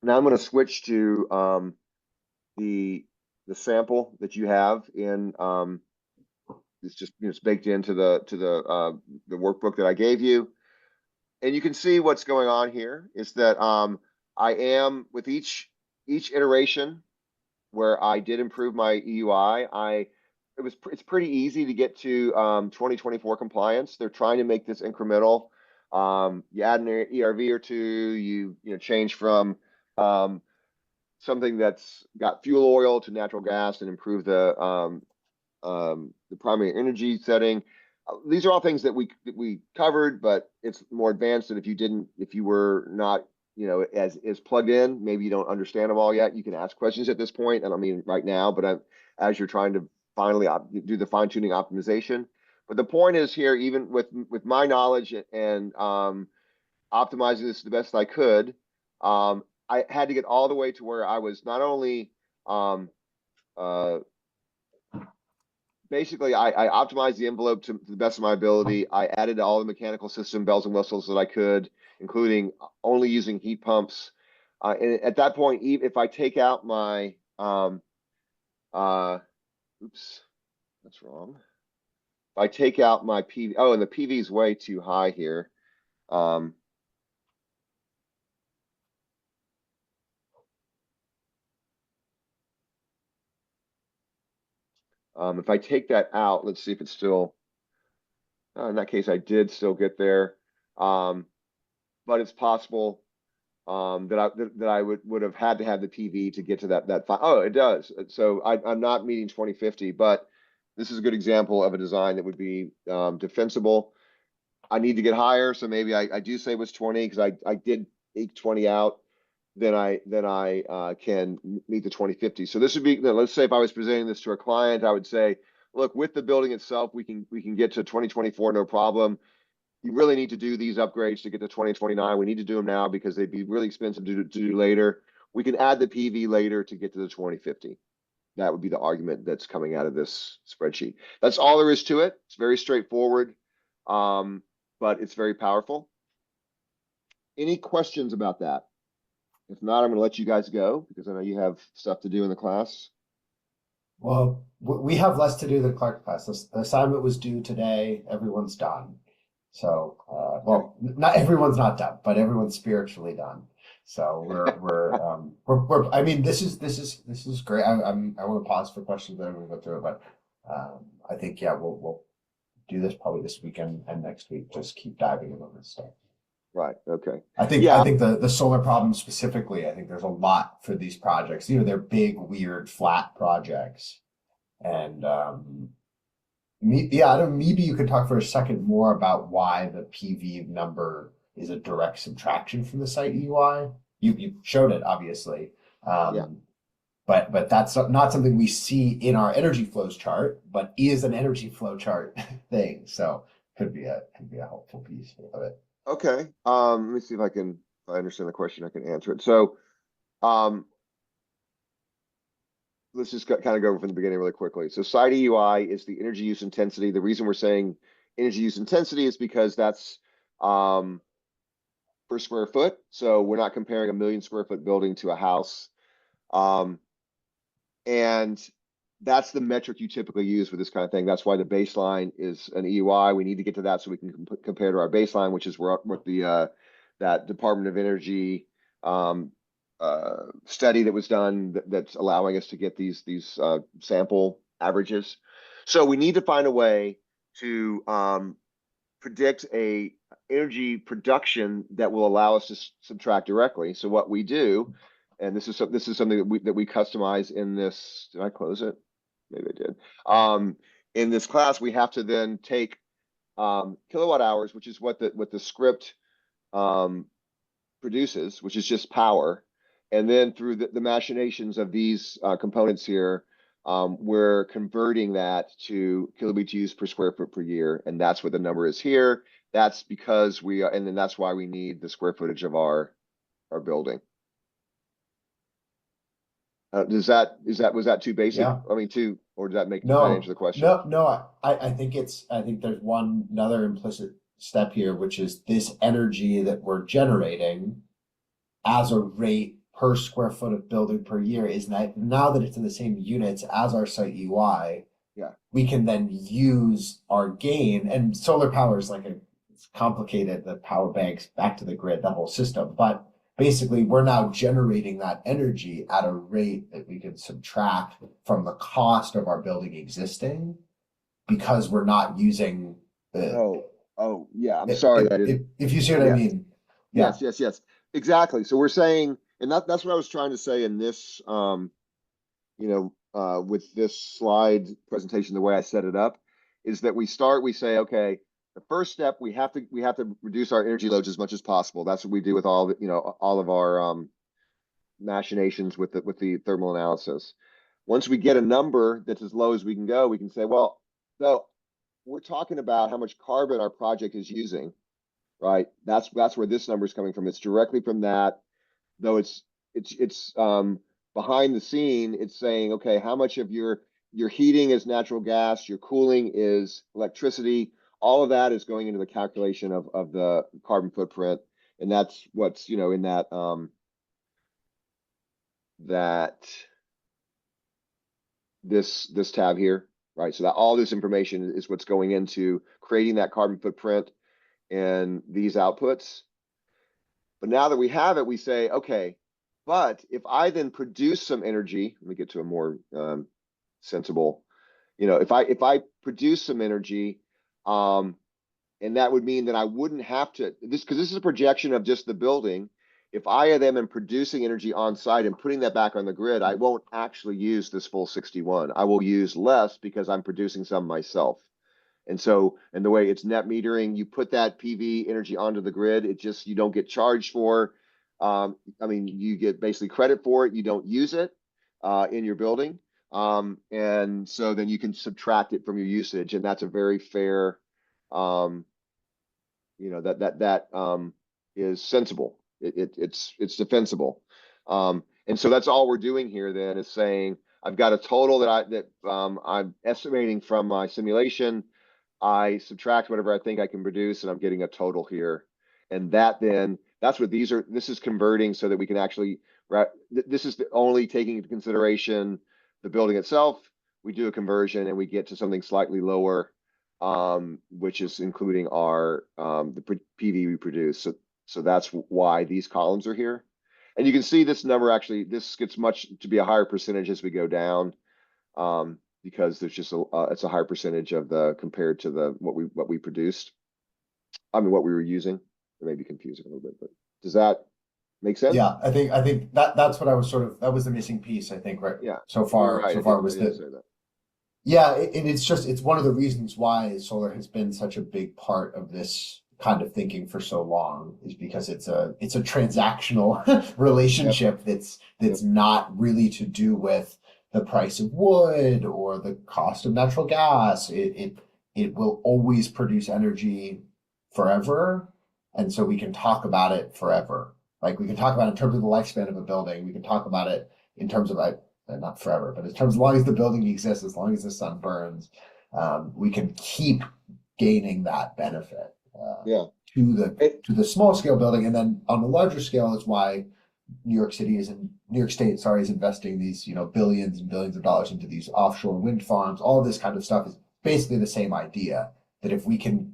Now I'm going to switch to the sample that you have in it's just it's baked into the workbook that I gave you, and you can see what's going on here is that I am with each iteration where I did improve my EUI. It's pretty easy to get to 2024 compliance. They're trying to make this incremental. You add an ERV or two, you change from something that's got fuel oil to natural gas and improve the primary energy setting. These are all things that we covered, but it's more advanced. And if you were not as plugged in, maybe you don't understand them all yet. You can ask questions at this point, and I mean right now, but as you're trying to finally do the fine tuning optimization. But the point is here, even with my knowledge and optimizing this the best I could, I had to get all the way to where I was not only basically I optimized the envelope to the best of my ability. I added all the mechanical system bells and whistles that I could, including only using heat pumps. And at that point, even if I take out my oops, that's wrong. If I take out my PV, oh, and the PV is way too high here. If I take that out, let's see if it's still, in that case, I did still get there. But it's possible that I would have had to have the PV to get to that. Oh, it does. So I'm not meeting 2050, but this is a good example of a design that would be defensible. I need to get higher, so maybe I do say it was 20 because I did eke 20 out. Then I can meet the 2050. So this would be, let's say if I was presenting this to a client, I would say, look, with the building itself, we can get to 2024, no problem. You really need to do these upgrades to get to 2029. We need to do them now because they'd be really expensive to do later. We can add the PV later to get to the 2050. That would be the argument that's coming out of this spreadsheet. That's all there is to it. It's very straightforward, but it's very powerful. Any questions about that? If not, I'm going to let you guys go because I know you have stuff to do in the class. Well, we have less to do than Clark class. The assignment was due today. Everyone's done. So, well, not everyone's not done, but everyone's spiritually done. So we're I mean, this is great. I want to pause for questions, then we'll go through it. But I think, yeah, we'll do this probably this weekend and next week. Just keep diving into this stuff. Right. Okay. I think the solar problem specifically, I think there's a lot for these projects. They're big, weird, flat projects. And maybe you could talk for a second more about why the PV number is a direct subtraction from the site EUI. You showed it, obviously. but that's not something we see in our energy flows chart, but is an energy flow chart thing. So could be a helpful piece of it. Okay. Let me see if I understand the question, I can answer it. So, let's just kind of go from the beginning really quickly. So site EUI is the energy use intensity. The reason we're saying energy use intensity is because that's per square foot. So we're not comparing a 1,000,000 square foot building to a house. And that's the metric you typically use for this kind of thing. That's why the baseline is an EUI. We need to get to that so we can compare to our baseline, which is what the that Department of Energy study that was done that's allowing us to get these sample averages. So we need to find a way to predict a energy production that will allow us to subtract directly. So what we do, and this is something that we customize in this. Did I close it? Maybe I did. In this class, we have to then take kilowatt hours, which is what the script produces, which is just power. And then through the machinations of these components here, we're converting that to kilobitu's per square foot per year. And that's what the number is here. That's because and then that's why we need the square footage of our building. Was that too basic? Yeah. I mean, or does that answer the question? No. I think there's another implicit step here, which is this energy that we're generating as a rate per square foot of building per year is that now that it's in the same units as our site UI, yeah, we can then use our gain. And solar power is it's complicated, the power banks back to the grid, that whole system. But basically, we're now generating that energy at a rate that we can subtract from the cost of our building existing, because we're not using the. Oh, yeah. I'm sorry. If you see what I mean. Yeah. Yes. Exactly. So we're saying, and that's what I was trying to say in this, with this slide presentation, the way I set it up, is that we say, okay, the first step, we have to reduce our energy loads as much as possible. That's what we do with all of our machinations with the thermal analysis. Once we get a number that's as low as we can go, we can say, well, so we're talking about how much carbon our project is using, right? That's where this number is coming from. It's directly from that, though it's behind the scene. It's saying, okay, how much of your heating is natural gas, your cooling is electricity. All of that is going into the calculation of the carbon footprint, and that's what's in this tab here, right? So that all this information is what's going into creating that carbon footprint and these outputs. But now that we have it, we say, okay, but if I then produce some energy, let me get to a more sensible, if I produce some energy, and that would mean that I wouldn't have to, because this is a projection of just the building. If I am producing energy on site and putting that back on the grid, I won't actually use this full 61. I will use less because I'm producing some myself. And the way it's net metering, you put that PV energy onto the grid, you don't get charged for. You get basically credit for it. You don't use it in your building. And so then you can subtract it from your usage. And that's a very fair, that is sensible. It's defensible. And so that's all we're doing here then, is saying I've got a total that I'm estimating from my simulation. I subtract whatever I think I can produce, and I'm getting a total here. And that's what this is converting so that we can actually, this is only taking into consideration the building itself. We do a conversion and we get to something slightly lower, which is including the PV we produce. So that's why these columns are here. And you can see this number this gets to be a higher percentage as we go down. Because there's just it's a higher percentage of compared to what we produced. What we were using. It may be confusing a little bit, but does that make sense? Yeah, I think that's what I was that was the missing piece, I think, right? Yeah. So far was that. Yeah, and it's one of the reasons why solar has been such a big part of this kind of thinking for so long is because it's a transactional relationship that's not really to do with the price of wood or the cost of natural gas. It will always produce energy forever, and so we can talk about it forever. Like, we can talk about it in terms of the lifespan of a building. We can talk about it in terms of, not forever, but in terms as long as the building exists, as long as the sun burns, we can keep gaining that benefit to the small scale building. And then on the larger scale is why New York State is investing these, billions and billions of dollars into these offshore wind farms. All of this kind of stuff is basically the same idea, that if we can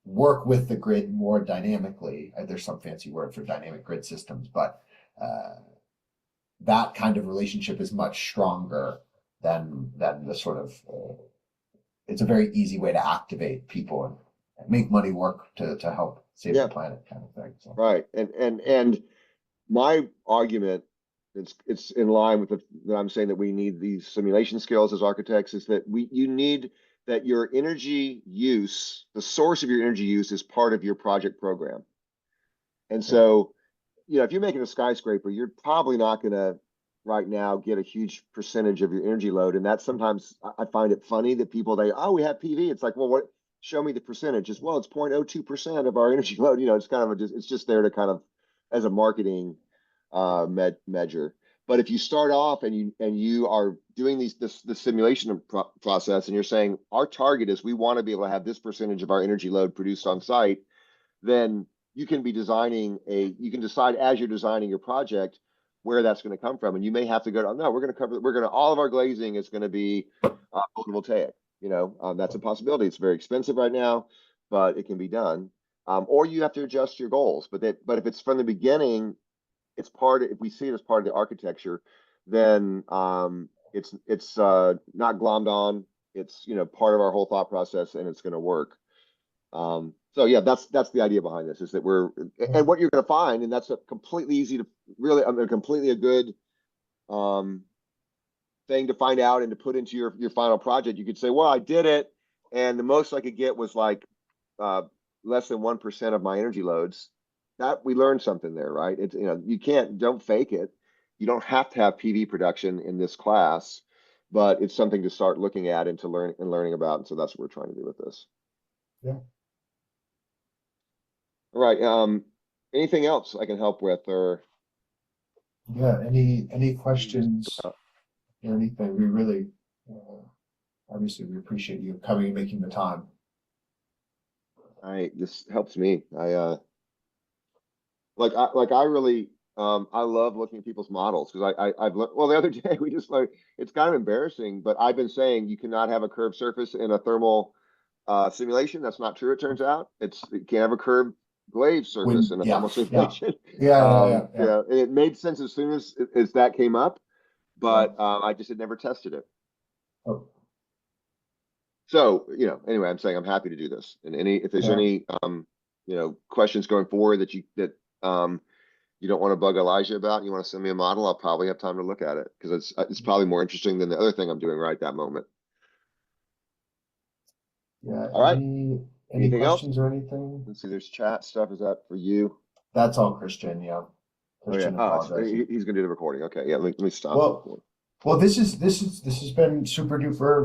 work with the grid more dynamically, there's some fancy word for dynamic grid systems, but that kind of relationship is much stronger than the sort of it's a very easy way to activate people and make money work to help save the planet, kind of thing. So. Right. And my argument, it's in line with that I'm saying that we need these simulation skills as architects, is that you need that your energy use, the source of your energy use, is part of your project program. And so, if you're making a skyscraper, you're probably not going to right now get a huge percentage of your energy load. And that's sometimes, I find it funny that people, we have PV. It's like, well, show me the percentage. It's 0.02% of our energy load. It's kind of it's just there to kind of as a marketing measure. But if you start off and you are doing the simulation process, and you're saying our target is we want to be able to have this percentage of our energy load produced on site, then you can be you can decide as you're designing your project where that's going to come from. And you may have to go, all of our glazing is going to be photovoltaic. That's a possibility. It's very expensive right now, but it can be done. Or you have to adjust your goals. But if it's from the beginning, if we see it as part of the architecture, then it's not glommed on. It's part of our whole thought process, and it's going to work. So yeah, that's the idea behind this, is that and what you're going to find, and that's a completely easy to really, completely a good thing to find out and to put into your final project. You could say, well, I did it, and the most I could get was like less than 1% of my energy loads. That we learned something there, right? It's don't fake it. You don't have to have PV production in this class, but it's something to start looking at and learning about. And so that's what we're trying to do with this. Yeah. All right. Anything else I can help with, or? Yeah. Any questions or anything? We really, obviously, we appreciate you coming and making the time. This helps me. I really, I love looking at people's models, because I've learned, well, the other day we just it's kind of embarrassing, but I've been saying you cannot have a curved surface in a thermal simulation. That's not true. It turns out you can't have a curved glazed surface in a thermal simulation. Yeah. And it made sense as soon as that came up, but I just had never tested it. Oh. So, anyway, I'm saying I'm happy to do this. And if there's any questions going forward that you don't want to bug Elijah about, and you want to send me a model, I'll probably have time to look at it, because it's probably more interesting than the other thing I'm doing right that moment. Yeah. All right. Any questions or anything? Let's see. There's chat stuff. Is that for you? That's all Christian. Yeah. Christian, he's gonna do the recording. Okay. Yeah. Let me stop. Well, this has been super duper